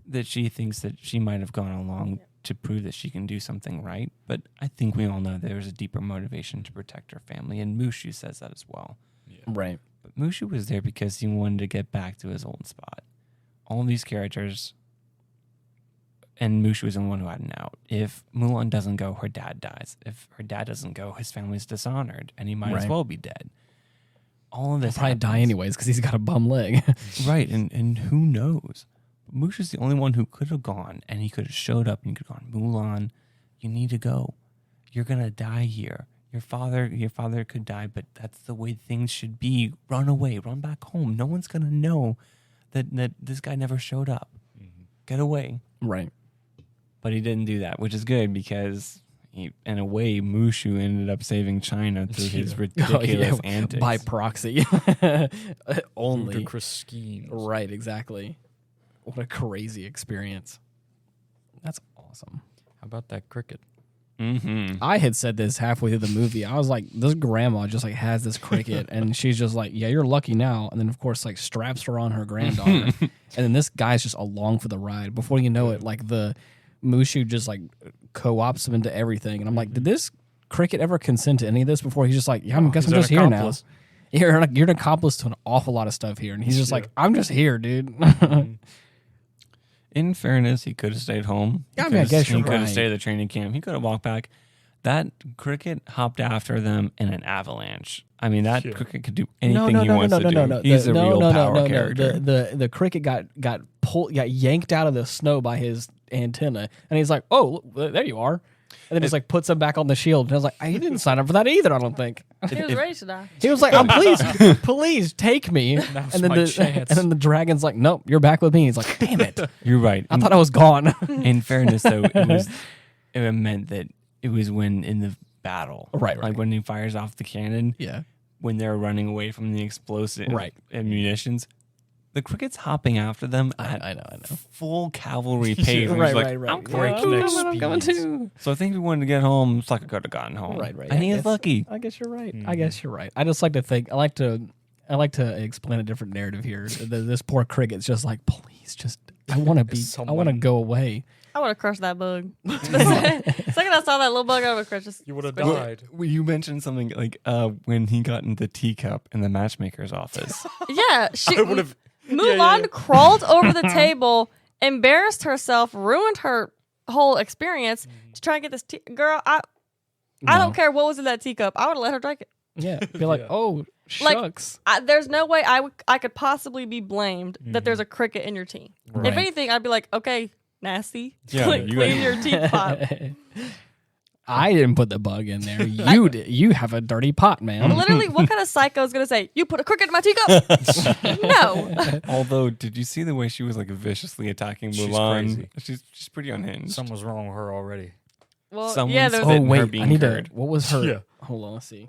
that she thinks that she might have gone along to prove that she can do something right. But I think we all know there's a deeper motivation to protect her family, and Mushu says that as well. Right. But Mushu was there because he wanted to get back to his old spot. All these characters, and Mushu was the one who had an out. If Mulan doesn't go, her dad dies. If her dad doesn't go, his family's dishonored, and he might as Right. well be dead. All of He'll this probably die happens. anyways because he's got a bum leg. Right, and who knows? Mushu's the only one who could have gone, and he could have showed up and he could have gone, Mulan, you need to go. You're gonna die here. Your father could die, but that's the way things should be. Run away, run back home. No one's gonna know that this guy never showed up. Get away. Right. But he didn't do that, which is good because in a way, Mushu ended up saving China through his ridiculous antics. By proxy. Only. Ludicrous schemes. Right, exactly. What a crazy experience. That's awesome. How about that cricket? Mm-hmm. I had said this halfway through the movie. I was like, this grandma just like has this cricket and she's just like, yeah, you're lucky now. And then of course like straps her on her granddaughter. And then this guy's just along for the ride. Before you know it, like the Mushu just like co-ops him into everything. And I'm like, did this cricket ever consent to any of this before? He's just like, yeah, I guess He's I'm an just here now. accomplice. You're an accomplice to an awful lot of stuff here. And he's just like, I'm just here, dude. In fairness, he could have stayed home. Yeah, I mean, I guess he you're could have right. stayed at the training camp. He could have walked back. That cricket hopped after them in an avalanche. I mean, that Yeah. cricket could do anything he wants to do. He's a real power character. The cricket got yanked out of the snow by his antenna, and he's like, "Oh, look, there you are." And then just like puts him back on the shield. And I was like, he didn't sign up for that either, I don't think. He was ready to die. He was like, please take me. Now's And then my chance. the dragon's like, nope, you're back with me. He's like, damn it. You're right. I thought I was gone. In fairness, though, it meant that it was when in the battle, Right. Like when he fires off the cannon, Yeah. when they're running away from the explosive Right. munitions. The cricket's hopping after them at I know. full cavalry pace. And Right, he's like, right. I'm Breakneck coming, I'm coming speeds. too. So I think if he wanted to get home, Sucker could have gotten home. Right. And he is lucky. I guess you're right. Mhm. I guess you're right. I just like to think, I like to explain a different narrative here. This poor cricket's just like, please, I want to go away. I would have crushed that bug. The second I saw that little bug, I would have crushed it. You would have Squished it. died. Well, you mentioned something like when he got in the teacup in the matchmaker's office. Yeah, I would have. Mulan crawled over the table, embarrassed herself, ruined her whole experience to try and get this girl. I don't care what was in that teacup. I would have let her drink it. Yeah. Be like, Yeah. oh, Like, shucks. There's no way I could possibly be blamed that there's a cricket in your team. Right. If anything, I'd be like, okay, nasty. Yeah, Clean you your teapot. I didn't put the bug in there. You did. You have a dirty pot, man. Literally, what kind of psycho is gonna say, "You put a cricket in my teacup"? No. Although, did you see the way she was like viciously attacking She's Mulan? crazy. She's pretty unhinged. Something was wrong with her already. Well, Someone's yeah, there's Oh, Oh her wait, being I need heard. to. What was her? Yeah. Hold on, let's see.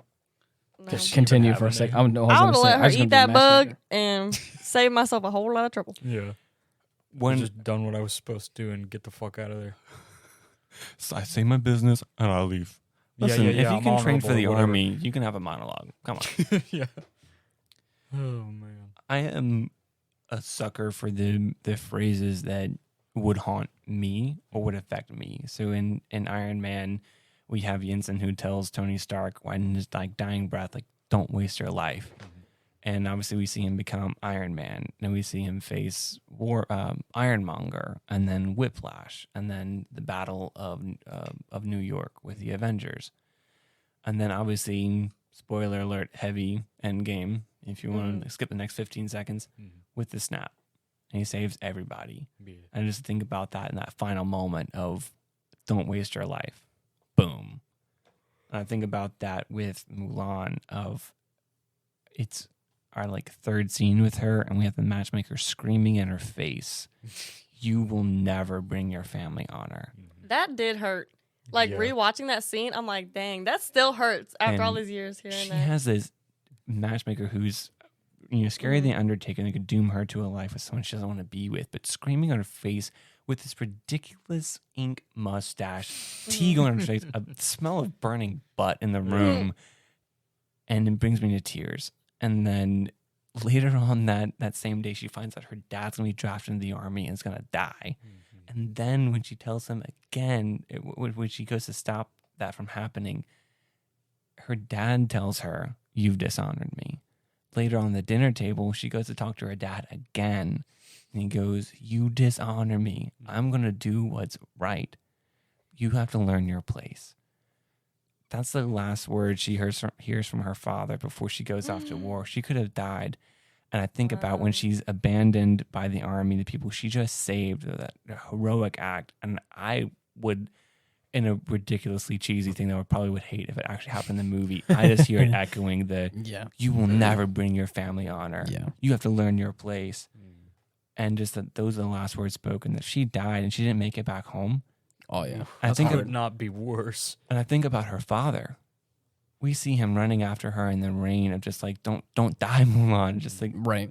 no. Just continue for a have a sec. name? I I would have let her eat that bug and save myself a whole lot of trouble. Yeah. I When just done what I was supposed to do and get the fuck out of there. so I say my business and I leave. Listen, if you I'm can train for honorable the or whatever. army, you can have a monologue. Come on. Yeah. Oh man. I am a sucker for the phrases that would haunt me or would affect me. So in Iron Man, we have Yinsen who tells Tony Stark when his like dying breath, like, don't waste your life. And obviously we see him become Iron Man. Then we see him face Ironmonger, and then Whiplash, and then the Battle of New York with the Avengers. And then obviously, spoiler alert, heavy Endgame, if you want to skip the next 15 seconds, with the snap. And he saves everybody. Yeah. And just think about that in that final moment of don't waste your life. Boom. And I think about that with Mulan of it's our like third scene with her, and we have the matchmaker screaming in her face, you will never bring your family honor. That did hurt. Like Yeah. rewatching that scene, I'm like, dang, that still hurts after all And these years here and She there. has this matchmaker who's, scary the Undertaker, and could doom her to a life with someone she doesn't want to be with, but screaming on her face with this ridiculous ink mustache, tea going on her face, a smell of burning butt in the room, and it brings me to tears. And then later on that same day, she finds out her dad's going to be drafted into the army and is going to die. And then when she tells him again, when she goes to stop that from happening, her dad tells her, you've dishonored me. Later on the dinner table, she goes to talk to her dad again. And he goes, you dishonor me. I'm going to do what's right. You have to learn your place. That's the last word she hears from her father before she goes off to war. She could have died. And I think about when she's abandoned by the army, the people she just saved, that heroic act. And I would, in a ridiculously cheesy thing that I probably would hate if it actually happened in the movie, I just hear it echoing the, you will never bring your family honor. Yeah. You have to learn your place. And just that those are the last words spoken, that she died and she didn't make it back home. Oh yeah. I think Could not be worse. And I think about her father. We see him running after her in the rain of just like, don't die, Mulan. Just like, Right.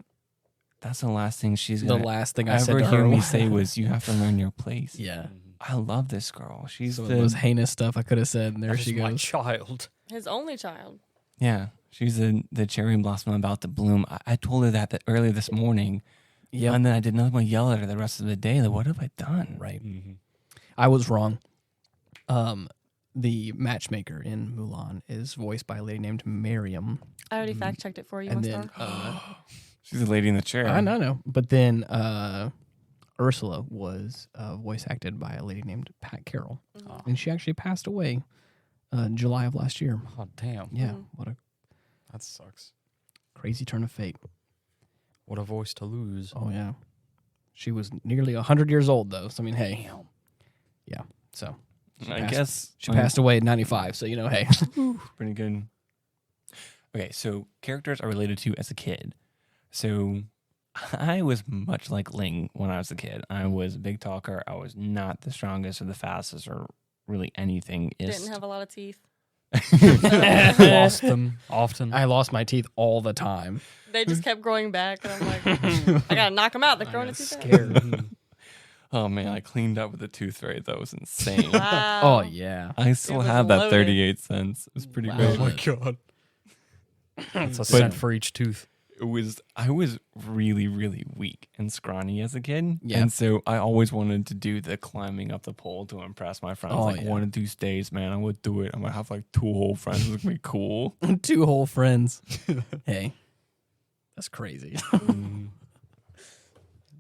that's the last thing she's The gonna last thing I said ever to hear her me say was, you have to learn your place. Yeah. I love this girl. She's Some of the most heinous stuff I could have said, and there That she is my goes. child. His only child. yeah, she's the cherry blossom about to bloom. I told her that earlier this morning. Yep. And then I did nothing but yell at her the rest of the day. Like, what have I done? Right. I was wrong. The matchmaker in Mulan is voiced by a lady named Miriam. I already fact checked it for you. And One then star. She's a lady in the chair. I know. But then Ursula was voice acted by a lady named Pat Carroll. And she actually passed away July of last year. Oh, damn. Yeah, Mhm. what a That sucks. crazy turn of fate. What a voice to lose. Oh yeah, she was nearly 100 years old though. So I mean, hey, yeah. So I passed- guess she passed away at 95. So hey, pretty good. Okay, so characters I related to as a kid. So I was much like Ling when I was a kid. I was a big talker. I was not the strongest or the fastest or really anything. Didn't have a lot of teeth. Lost them often. I lost my teeth all the time. They just kept growing back, and I'm like, I gotta knock them out. They're growing into teeth. Scared. Oh man, I cleaned up with the tooth fairy. That was insane. Wow. Oh yeah. I still was have that loaded. 38 cents. It was pretty Wow. great. Oh my god. That's a But- cent for each tooth. I was really, really weak and scrawny as a kid. Yeah. And so I always wanted to do the climbing up the pole to impress my friends. Oh, like yeah. 1 or 2 days, man. I would do it. I'm gonna have like 2 whole friends. It's gonna be cool. 2 whole friends. Hey, that's crazy.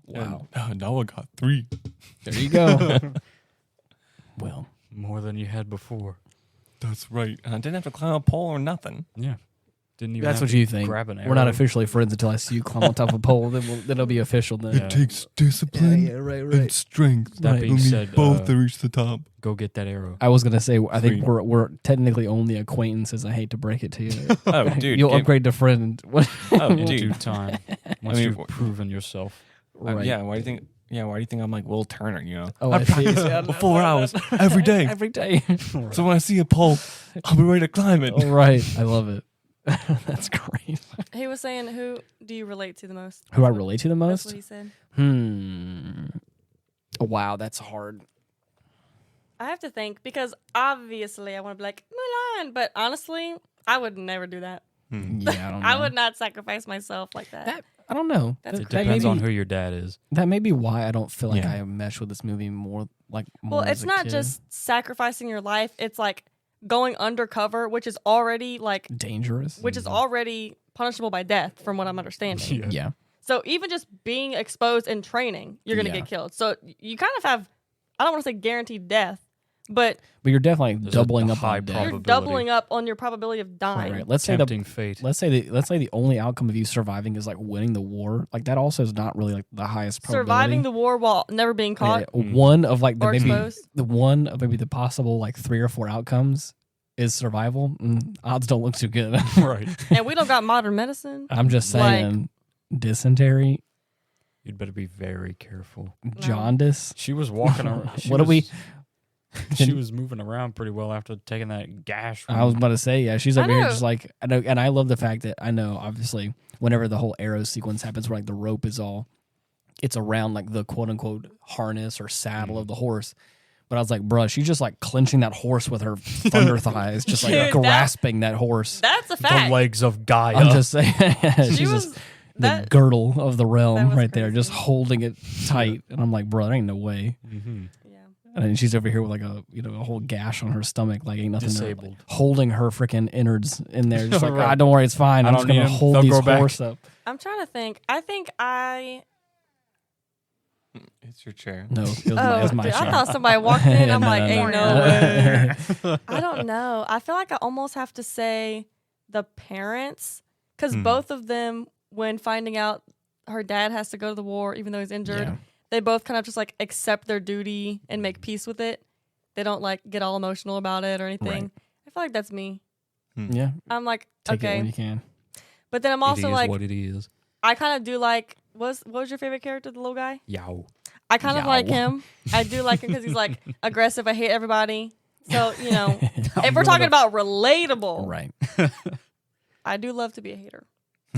Wow. And now I got 3. There you go. Well, More than you had before. That's right. And I didn't have to climb a pole or nothing. Yeah. Didn't even that's have what to you think. grab an We're not arrow. officially friends until I see you climb on top of a pole. Then it'll be official. Then. Yeah. takes discipline right. strength. That Right. being said, to reach the top. go get that arrow. I was gonna say, I think Sweet. we're technically only acquaintances. I hate to break it to you. Oh, dude. You'll game- upgrade to friend. Oh, In due dude. time. Once mean, you've proven yourself. Right. Yeah. Why do you think I'm like Will Turner? You know. Oh, I see. For 4 hours every day. Every day. So when I see a pole, I'll be ready to climb it. All right. I love it. That's great. He was saying, who do you relate to the most? Who I relate to the That's most? what he said. Oh, wow, that's hard. I have to think because obviously I want to be like Mulan, but honestly, I would never do that. Yeah, I don't know. I would not sacrifice myself like that. That I don't know. That's That- It that may depends on be- who your dad is. That may be why I don't feel like Yeah. I mesh with this movie more. Well, as it's a not kid. just sacrificing your life; it's like going undercover, which is already dangerous. which is already punishable by death, from what I'm understanding. Yeah. So even just being exposed in training, you're gonna Yeah. get killed. So you kind of have, I don't want to say guaranteed death, but But you're definitely There's doubling a up high on death. you're probability. doubling up on your probability of dying. Right. Let's say Tempting fate. let's say the only outcome of you surviving is like winning the war. Like that also is not really like the highest probability. Surviving the war while never being caught Yeah, one of like the or maybe exposed. the one of maybe the possible like 3 or 4 outcomes is survival. Odds don't look too good. Right. And we don't got modern medicine. I'm just Like- saying, dysentery, You'd better be very careful. jaundice. She was walking around. What do we? She was moving around pretty well after taking that gash. I was about to say, yeah, she's I over here know. just like, I know, and I love the fact that I know, obviously, whenever the whole arrow sequence happens, where like the rope is all, it's around like the quote unquote harness or saddle of the horse. But I was like, bruh, she's just like clenching that horse with her thunder thighs, just like Dude, that- grasping that horse. That's a the fact. legs of Gaia. I'm just saying, She she's was just the that. girdle of the that realm was right there, just crazy. holding it tight. And I'm like, bro, there ain't no way. Mm-hmm. Yeah. And then she's over here with like a whole gash on her stomach, like ain't nothing. Disabled. Like, holding her freaking innards in there, just like, Right. don't worry, it's fine. I I'm don't just gonna need 'em. hold They'll these grow back." horse up. I'm trying to think. I think I. It's your chair. No, it Oh, was my dude, chair. I thought somebody walked in. I'm No, like, no, ain't no. no way. I don't know. I feel like I almost have to say the parents, because both of them, when finding out her dad has to go to the war, even though he's injured, Yeah. they both kind of just like accept their duty and make peace with it. They don't like get all emotional about it or anything. Right. I feel like that's me. Yeah, I'm like, take it when okay. you can. But then I'm It also is like, what it is. I kind of do like, what was your favorite character, the little guy? Yow. I kind of like Yow. him. I do like him because he's like aggressive. I hate everybody. So, you know, if we're You're talking the- about relatable, Right. I do love to be a hater.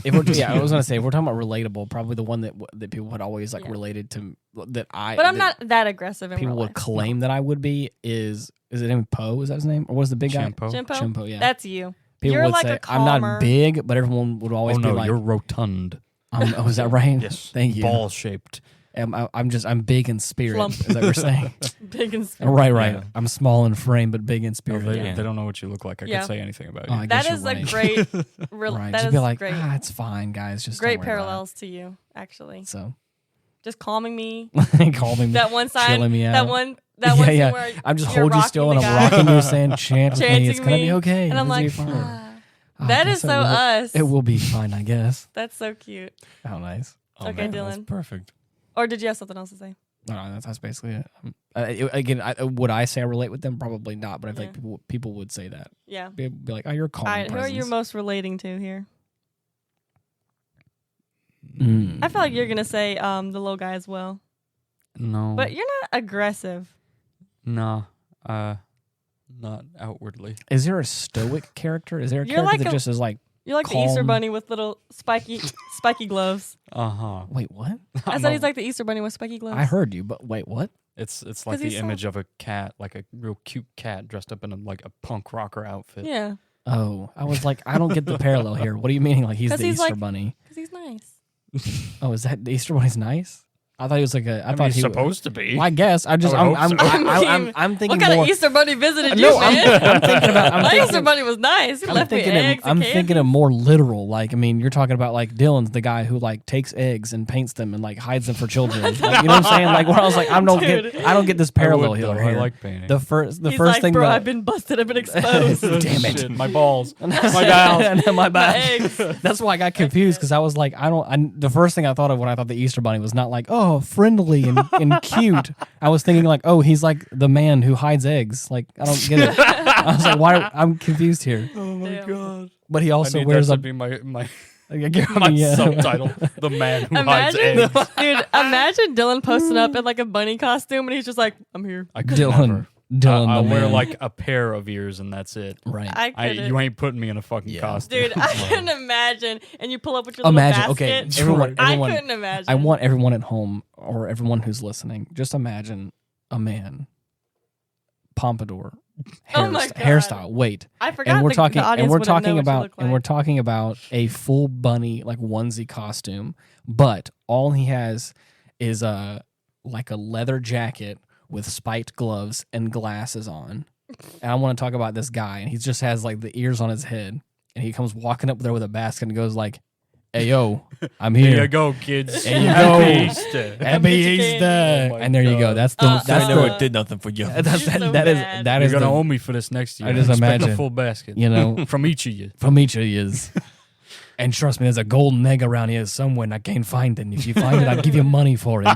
If we're, yeah, I was gonna say if we're talking about relatable, probably the one that people would always like Yeah. related to that I. But I'm that not that aggressive in People real would life. claim that I would be is it him Poe? Is that his name, or was the big guy? Shampoo. Jimpo? Chimpo, yeah. That's you. People You're would like say a I'm calmer. not big, but everyone would always Oh be no, like, you're rotund. oh, is that right? Yes. Thank you. Ball shaped. I'm big in spirit. Plump. Is that what you're saying? Big and Oh, right. Yeah. I'm small in frame, but big in No, spirit. they, Yeah. they don't know what you look like. I Yeah. can't say anything about Oh, you. I That guess is you're a right. great, Right. that Just is be like, great. it's fine, guys. Just Great don't worry about parallels to you, actually. it. So, just calming me. Calming me. That one sign. chilling me out. That one scene where I'm just you're holding you still and rocking I'm the rocking you, saying, chant with me. Chanting It's going to me, be okay. and I'm It's like, gonna be fine. I that guess is so us. It will be fine, I guess. That's so cute. How nice. Oh, Okay, man, that's Dylan. perfect. Or did you have something else to say? No, that's basically it. Again, would I say I relate with them? Probably not, but I feel Yeah. like people would say that. Yeah. Be like, oh, you're a All calming right, who are you presence. most relating to here? Mm. I feel like you're gonna say the little guy as well, No. but you're not aggressive. Nah. Not outwardly. Is there a stoic character? Is there a You're character like that just is like, You're like the Easter Calm. bunny with little spiky gloves. wait, what? I said he's like the Easter bunny with spiky gloves. I heard you, but wait, what? It's like 'Cause he's the so- image of a cat, like a real cute cat dressed up in a punk rocker outfit. Yeah, Oh, I was like, I don't get the parallel here. What are you meaning? Like he's 'Cause the he's Easter like- bunny? because he's nice. Oh, is that the Easter bunny's nice? I thought he was like a. I I mean, thought he's he supposed to be. Well, I guess I just I would hope so. I'm thinking What kind more. of Easter bunny visited No, you, man? I'm thinking about. I'm My Easter thinking, bunny was nice. He I'm left me thinking, eggs. I'm and thinking candy. of more literal. Like, I mean, you're talking about like Dylan's the guy who like takes eggs and paints them and like hides them for children. Like, you know what I'm saying? Like, where I was like, I don't Dude. get this I parallel would, here. though. I like painting. The first He's first like, thing bro, that I've been busted. I've been exposed. Damn it. Shit, my balls. my bad. my My bad. eggs. That's why I got confused because I was like, the first thing I thought of when I thought the Easter Bunny was not like, oh, friendly and cute. I was thinking like, oh, he's like the man who hides eggs. Like, I don't get it. I was like, why? I'm confused here. Oh my Damn. god. But he also I need wears that a to be my my subtitle. The man who hides Imagine, eggs. dude. Imagine Dylan posting up in like a bunny costume, and he's just like, "I'm here." I could Dylan. never. Dylan, I'll the wear man. like a pair of ears and that's it. right. I couldn't. You ain't putting me in a fucking costume. Dude, I couldn't imagine. And you pull up with your Imagine, little okay, basket. everyone, I couldn't imagine. I want everyone at home or everyone who's listening, just imagine a man, pompadour, Oh my God. hairstyle. Wait, I forgot. and we're the talking, audience and we're wouldn't know talking what you about, look and like. we're talking about a full bunny like onesie costume, but all he has is like a leather jacket with spiked gloves and glasses on. And I want to talk about this guy, and he just has like the ears on his head, and he comes walking up there with a basket and goes like, "Hey yo, I'm here. There you go, kids. There you Happy go. Easter. Happy Easter!" Oh my and there you go. God. That's the I that's know the it did nothing for you. that's, You're that, so that is bad. that You're is gonna the, owe me for this next year. I just expect imagine. a full basket. you know, from each of you. from each of yous. And trust me, there's a golden egg around here somewhere, and I can't find it. And if you find it, I'll give you money for it.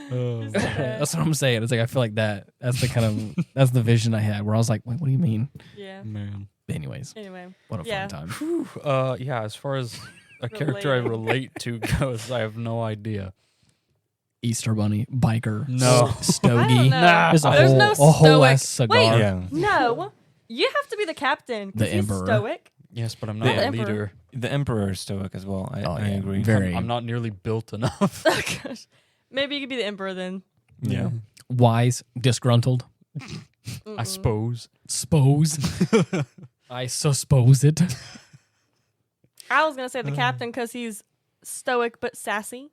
That's what I'm saying. It's like I feel like that. That's the kind of that's the vision I had where I was like, wait, what do you mean? Yeah. Man. Anyways, Anyway. what a Yeah. fun time. Yeah, as far as a character I relate to goes, I have no idea. Easter bunny, biker, No. I don't stogie. know. There's a There's whole, no a whole stoic- ass cigar. Wait. Yeah. No. You have to be the captain. 'cause The he's emperor. stoic. Yes, but I'm The not a emperor. leader. The Emperor is stoic as well. I Oh, yeah. agree. Very I'm not nearly built enough. Oh, gosh. Maybe you could be the emperor then. Yeah. wise, disgruntled. I suppose. Suppose. I suppose it. I was gonna say the captain because he's stoic but sassy.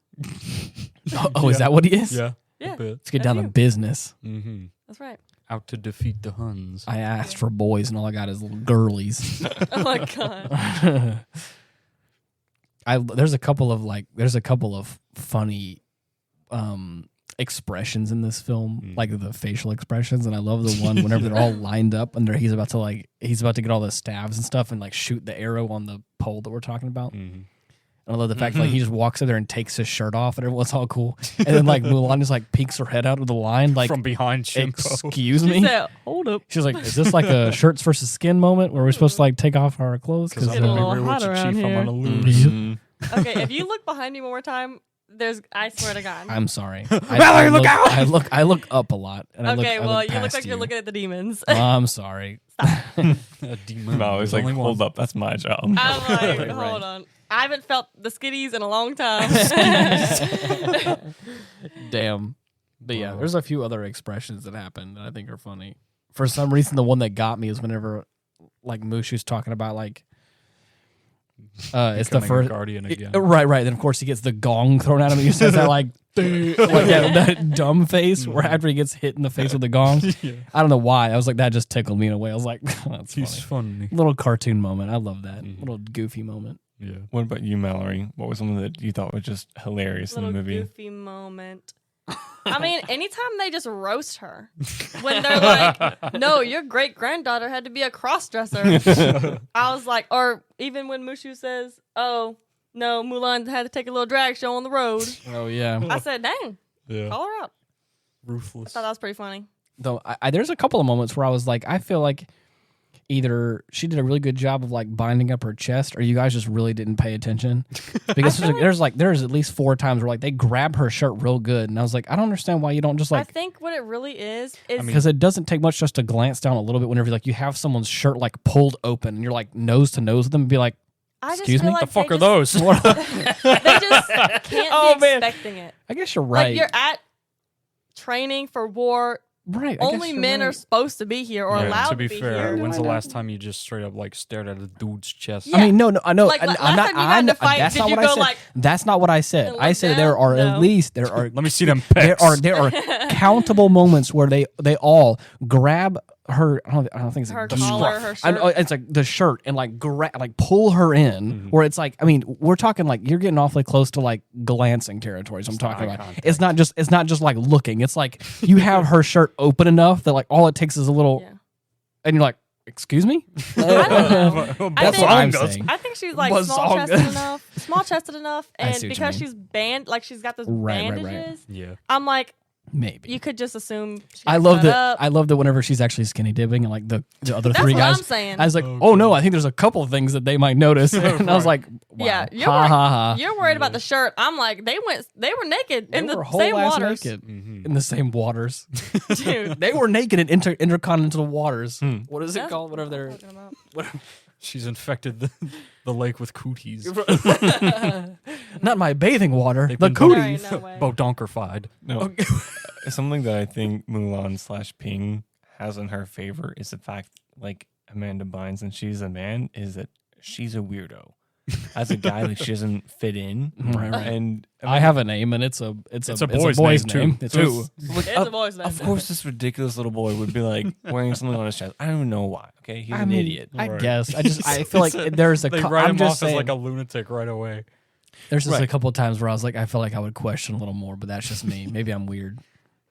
Oh, is that what he is? Yeah. Yeah. A bit. Let's get That's down to you. business. Mm-hmm. That's right. Out to defeat the Huns. I asked for boys, and all I got is little girlies. Oh my god. There's a couple of funny expressions in this film, like the facial expressions, and I love the one whenever they're all lined up and he's about to get all the staves and stuff and like shoot the arrow on the pole that we're talking about. Mm-hmm. And I love the fact like he just walks in there and takes his shirt off and everyone's all cool, and then like Mulan just like peeks her head out of the line like, From behind Shimpo. excuse She me. said, "Hold up." She's like, is this like a shirts versus skin moment where we're supposed to like take off our clothes? Because I'm Getting a gonna little be real hot with you, around Chief. I'm here. on a loose. Mhm. Okay, if you look behind you one more time, I swear to God. I'm sorry. Valerie, look out! I look up a lot. And Okay, I well, you look past like you're looking at the demons. I'm sorry. A demon. No, it's like, Only one. hold up, that's my job. I'm like, Right. hold on. I haven't felt the skitties in a long time. Damn. But yeah, Wow. there's a few other expressions that happen that I think are funny. For some reason, the one that got me is whenever like Mushu's talking about like it's the Becoming a first guardian again. right. Then of course he gets the gong thrown at him. And he says that like that dumb face where after he gets hit in the face with the gong. Yeah. I don't know why. I was like, that just tickled me in a way. I was like, that's He's funny. funny. Little cartoon moment. I love that. Mhm. Little goofy moment. Yeah. What about you, Mallory? What was something that you thought was just hilarious in Little the movie? goofy moment. I mean, anytime they just roast her, when they're like, "No, your great granddaughter had to be a cross dresser," I was like, or even when Mushu says, "Oh no, Mulan had to take a little drag show on the road," Oh yeah. I said, "Dang, Yeah. call her out." I Ruthless. thought that was pretty funny. Though there's a couple of moments where I was like, I feel like either she did a really good job of like binding up her chest, or you guys just really didn't pay attention. Because there's at least 4 times where like they grab her shirt real good, and I was like, I don't understand why you don't just I like, think what it really is because it doesn't take much just to glance down a little bit whenever like you have someone's shirt like pulled open and you're like nose to nose with them and be like, I just excuse feel me? like The fuck they are just- those? They just can't Oh, be man. expecting it. I guess you're right. Like you're at training for war. Right. I Only guess you're men right. are supposed to be here or Yeah, allowed to be fair, here. when's I the know. last time you just straight up like stared at a dude's chest? Yeah. I mean, no, I know. Like, I'm last not. time you got I in know a fight, that's did not you what I go said. like- That's not what I said. and I look said there down? are No. at least there are Let me see them there pecs. are countable moments where they all grab her. I don't think it's Her the collar, scruff. her I know, shirt. it's like the shirt and like like pull her in. Where it's like, I mean, we're talking like you're getting awfully close to like glancing territories. I'm talking eye about. contact. It's not just like looking. It's like you have her shirt open enough that like all it takes is a little, Yeah. and you're like, excuse me. I don't know. That's think- what I'm saying. I think she's like Was small all chested good. enough, I and see what you because mean. she's like she's got those Right, right, right. bandages. Yeah. I'm like, Maybe. you could just assume. She I got love cut that. up. I love that whenever she's actually skinny dipping and like the other That's 3 what guys. I'm saying. I was like, oh no, I think there's a couple things that they might notice, and I was like, wow. Yeah, you're ha right. ha ha. You're worried about the shirt. I'm like, they were naked They in were the whole same ass waters, naked Mm-hmm. in the same waters. dude. They were naked in intercontinental waters. What is it That's called? what Whatever I'm they're. talking about. She's infected the lake with cooties. Not my bathing water. They've The been There cooties. ain't no way. Bodonkerfied. No, something that I think Mulan/Ping has in her favor is the fact, like Amanda Bynes, and she's a man, is that she's a weirdo. As a guy, like she doesn't fit in. Right, right. And I have a name, and it's a boy's name, too. It's So It's a boy's name. Of course, this ridiculous little boy would be like wearing something on his chest. I don't even know why. Okay, he's an idiot. I Right. guess. I feel like there's a. They cou- write I'm him just off saying, as like a lunatic right away. there's just Right. a couple of times where I was like, I felt like I would question a little more, but that's just me. Maybe I'm weird.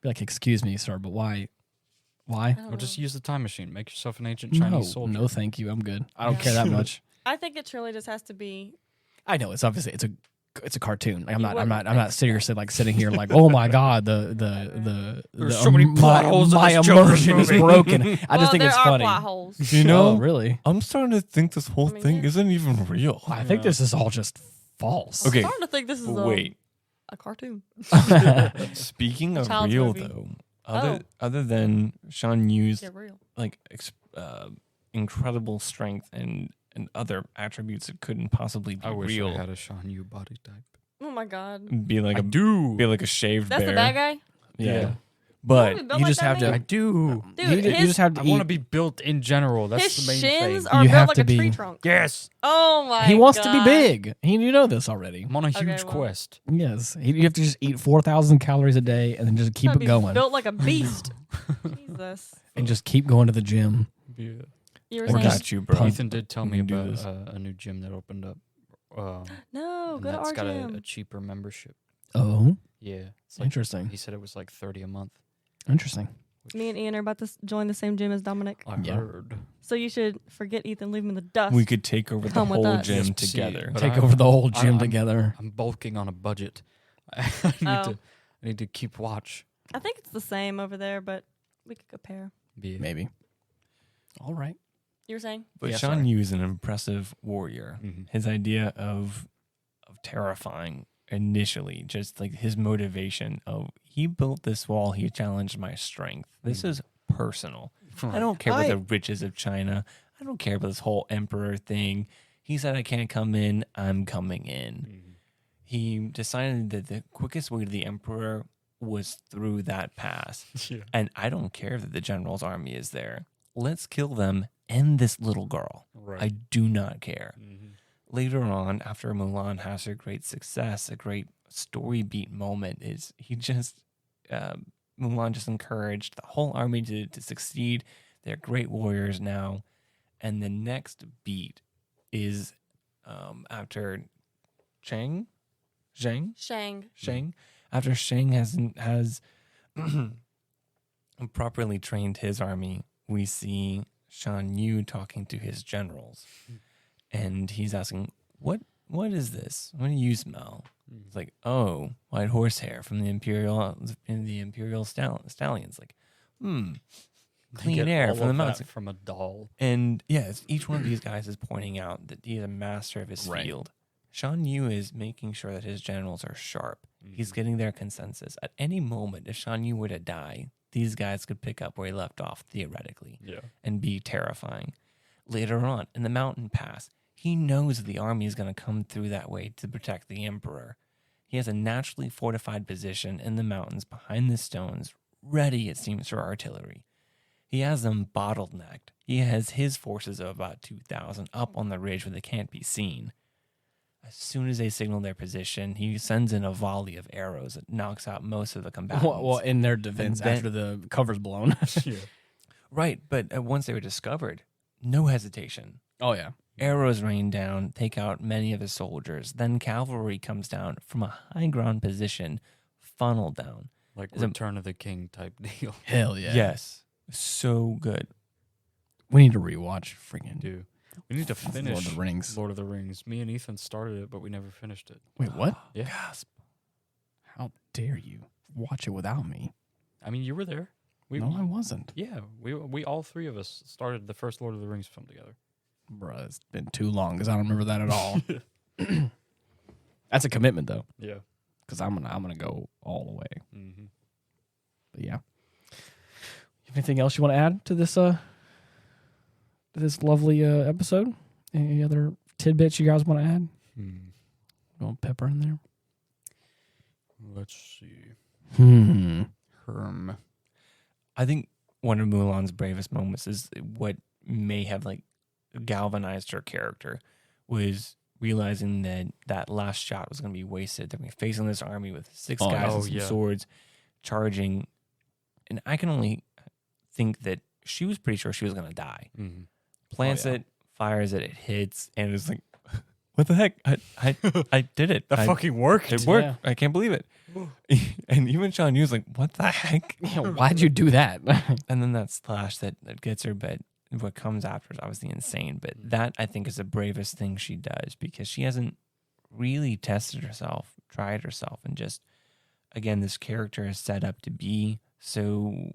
Be like, excuse me, sir, but why? Why? Or just use the time machine. Make yourself an ancient No, Chinese soldier. no, thank you. I'm good. I don't Yeah. care that much. I think it truly just has to be. I know it's obviously it's a cartoon. Like, I'm You not wouldn't seriously like sitting here like, oh my god, the There's so many plot holes in my this Joker immersion is movie. broken. I Well, just think there it's are funny. plot holes. You know, Oh, really? I'm starting to think this whole I mean, thing yeah. isn't even real. I think this is all just false. Okay. I'm starting to think this is Wait. a cartoon. Speaking A of child's real, movie. though, Oh. other than Sean Yu's Get real. like incredible strength and other attributes that couldn't possibly be I wish real, I had a Sean Yu body type. Oh my god. be like I a do. be like a shaved That's bear. the bad guy? Yeah. But Built You like just that, have to. man? I do. Dude, you his, just have to I want to eat. be built in general. That's his the main shins thing. are You built have like to a tree be- trunk. Yes. Oh my god. He wants to be big. You know this already. I'm on a Okay, huge well. quest. Yes. You have to just eat 4,000 calories a day and then just keep Gotta it be going Built like a beast. Jesus. and just keep going to the gym. You were Or saying just got you, bro. pump. Ethan did tell We me can do about this. a new gym that opened up. no, And go to that's our got gym. a cheaper membership. Oh, Yeah. It's like, interesting. he said it was like $30 a month. Interesting. Which Me and Ian are about to join the same gym as Dominic. I Yeah. heard. So you should forget Ethan, leave him in the dust. we could take over the Come with whole us. gym Yes, see, together. but Take I'm- over the whole gym I'm- together. I'm bulking on a budget. I Oh. need to keep watch. I think it's the same over there, but we could compare. Yeah. Maybe. All right. You were saying? But Yeah, Sean sorry. Yu is an impressive warrior. Mhm. His idea of terrifying initially, just like his motivation of he built this wall, he challenged my strength. This is personal. I don't care about the riches of China. I don't care about this whole emperor thing. He said I can't come in, I'm coming in. Mhm. He decided that the quickest way to the emperor was through that pass. Yeah. And I don't care that the general's army is there. Let's kill them and this little girl. Right. I do not care. Mhm. Later on, after Mulan has her great success, a great story beat moment is he just Mulan just encouraged the whole army to succeed. They're great warriors now, and the next beat is after Shang, after Shang has properly trained his army, we see Shan Yu talking to his generals, and he's asking, "What is this? What do you smell?" It's like, "Oh, white horsehair from the imperial stallions." Like, clean air from the mountains. From a doll. And yes, each one of these guys is pointing out that he is a master of his field. Shan Yu is making sure that his generals are sharp. He's getting their consensus. At any moment, if Shan Yu were to die, these guys could pick up where he left off, theoretically, and be terrifying. Later on, in the mountain pass, he knows the army is going to come through that way to protect the emperor. He has a naturally fortified position in the mountains behind the stones, ready, it seems, for artillery. He has them bottlenecked. He has his forces of about 2,000 up on the ridge where they can't be seen. As soon as they signal their position, he sends in a volley of arrows that knocks out most of the combatants. Well, in their defense, after the cover's blown. Right, but once they were discovered, no hesitation. Oh, yeah. Arrows rain down, take out many of his soldiers. Then cavalry comes down from a high ground position, funnel down. Like Return of the King type deal. Hell yeah. Yes. So good. We need to rewatch freaking Dude. We need to finish Lord of the Rings. Lord of the Rings. Me and Ethan started it, but we never finished it. Wait, what? Yeah. Gasp. How dare you watch it without me? I mean, you were there. No, I wasn't. Yeah, we all three of us started the first Lord of the Rings film together. Bruh, it's been too long because I don't remember that at all. That's a commitment, though, Yeah. because I'm gonna go all the way. Mm-hmm. But yeah. Anything else you want to add to this lovely episode? Any other tidbits you guys want to add? You want pepper in there? Let's see. I think one of Mulan's bravest moments is what may have like galvanized her character was realizing that last shot was going to be wasted. They're facing this army with six guys with some swords charging. And I can only think that she was pretty sure she was going to die. Mm-hmm. Plants it, fires it, it hits, and it's like, what the heck? I did it. That fucking worked. It worked. Yeah. I can't believe it. And even Sean Yu's like, what the heck? Yeah, why'd you do that? And then that slash that gets her, but what comes after is obviously insane. But that, I think, is the bravest thing she does because she hasn't really tested herself, tried herself, and just, again, this character is set up to be so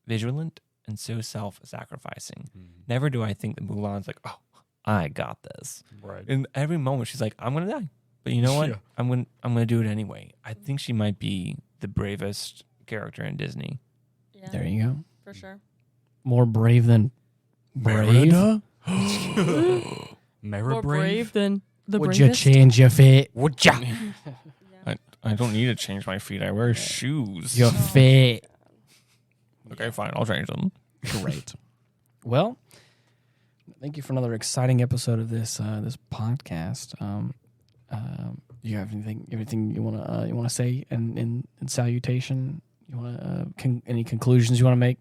vigilant and so self-sacrificing. Never do I think that Mulan's like, oh, I got this. Right. In every moment, she's like, I'm going to die. But you know what? Yeah. I'm gonna do it anyway. I think she might be the bravest character in Disney. Yeah, There you go. for sure. More brave than brave. Merida? More brave than the Would you bravest. change your feet? Would ya? I don't need to change my feet. I wear shoes. Your feet. Okay, fine. I'll change them. Great. Well, thank you for another exciting episode of this podcast. You have anything you wanna say in salutation? You wanna any conclusions you wanna make?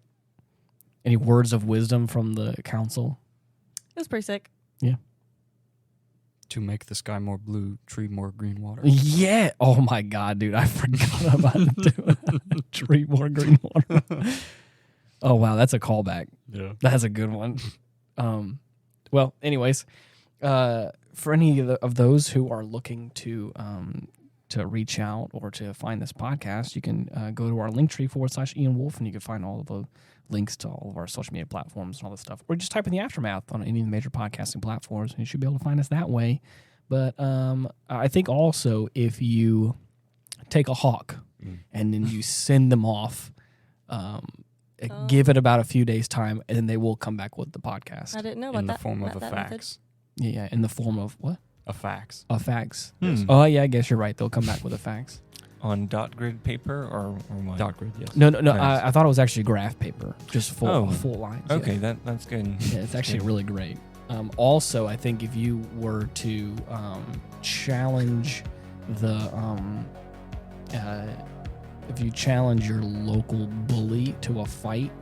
Any words of wisdom from the council? It was pretty sick. To make the sky more blue, tree more green water. Yeah. Oh my God, dude! I forgot about doing tree more green water. Oh wow, that's a callback. Yeah. That's a good one. Well, anyways, for any of those who are looking to reach out or to find this podcast, you can go to our Linktree /Ian Wolf, and you can find all of the links to all of our social media platforms and all this stuff. Or just type in the Aftermath on any of the major podcasting platforms, and you should be able to find us that way. But I think also if you take a hawk and then you send them off, give it about a few days' time, and then they will come back with the podcast. I didn't know about In the that. form of a that method. fax. Yeah, in the form of what? A fax. A fax. Yes. Oh, yeah, I guess you're right. They'll come back with a fax. On dot grid paper or what? Dot grid, yes. No. Nice. I thought it was actually graph paper, just full lines. Okay, Yeah, that's good. yeah it's actually really great. Also, I think if you were to challenge if you challenge your local bully to a fight,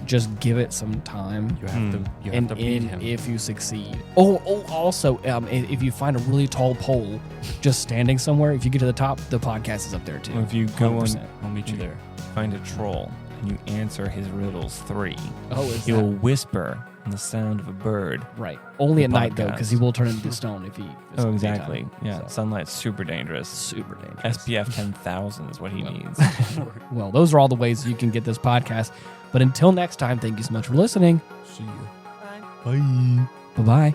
Just give it some time. You have to. You have And to beat him. if you succeed. Also, if you find a really tall pole just standing somewhere, if you get to the top, the podcast is up there too. Or if you go on, 100%. I'll meet you there. Find a troll and you answer his riddles 3. Oh, is He'll that whisper in the sound of a bird. right? Only at The night though, because he podcast. will turn into stone if he. Oh, exactly. daytime. Yeah, So, sunlight's super dangerous. super dangerous. SPF 10,000 is what he Well. needs. Well, those are all the ways you can get this podcast. But until next time, thank you so much for listening. See you. Bye. Bye bye.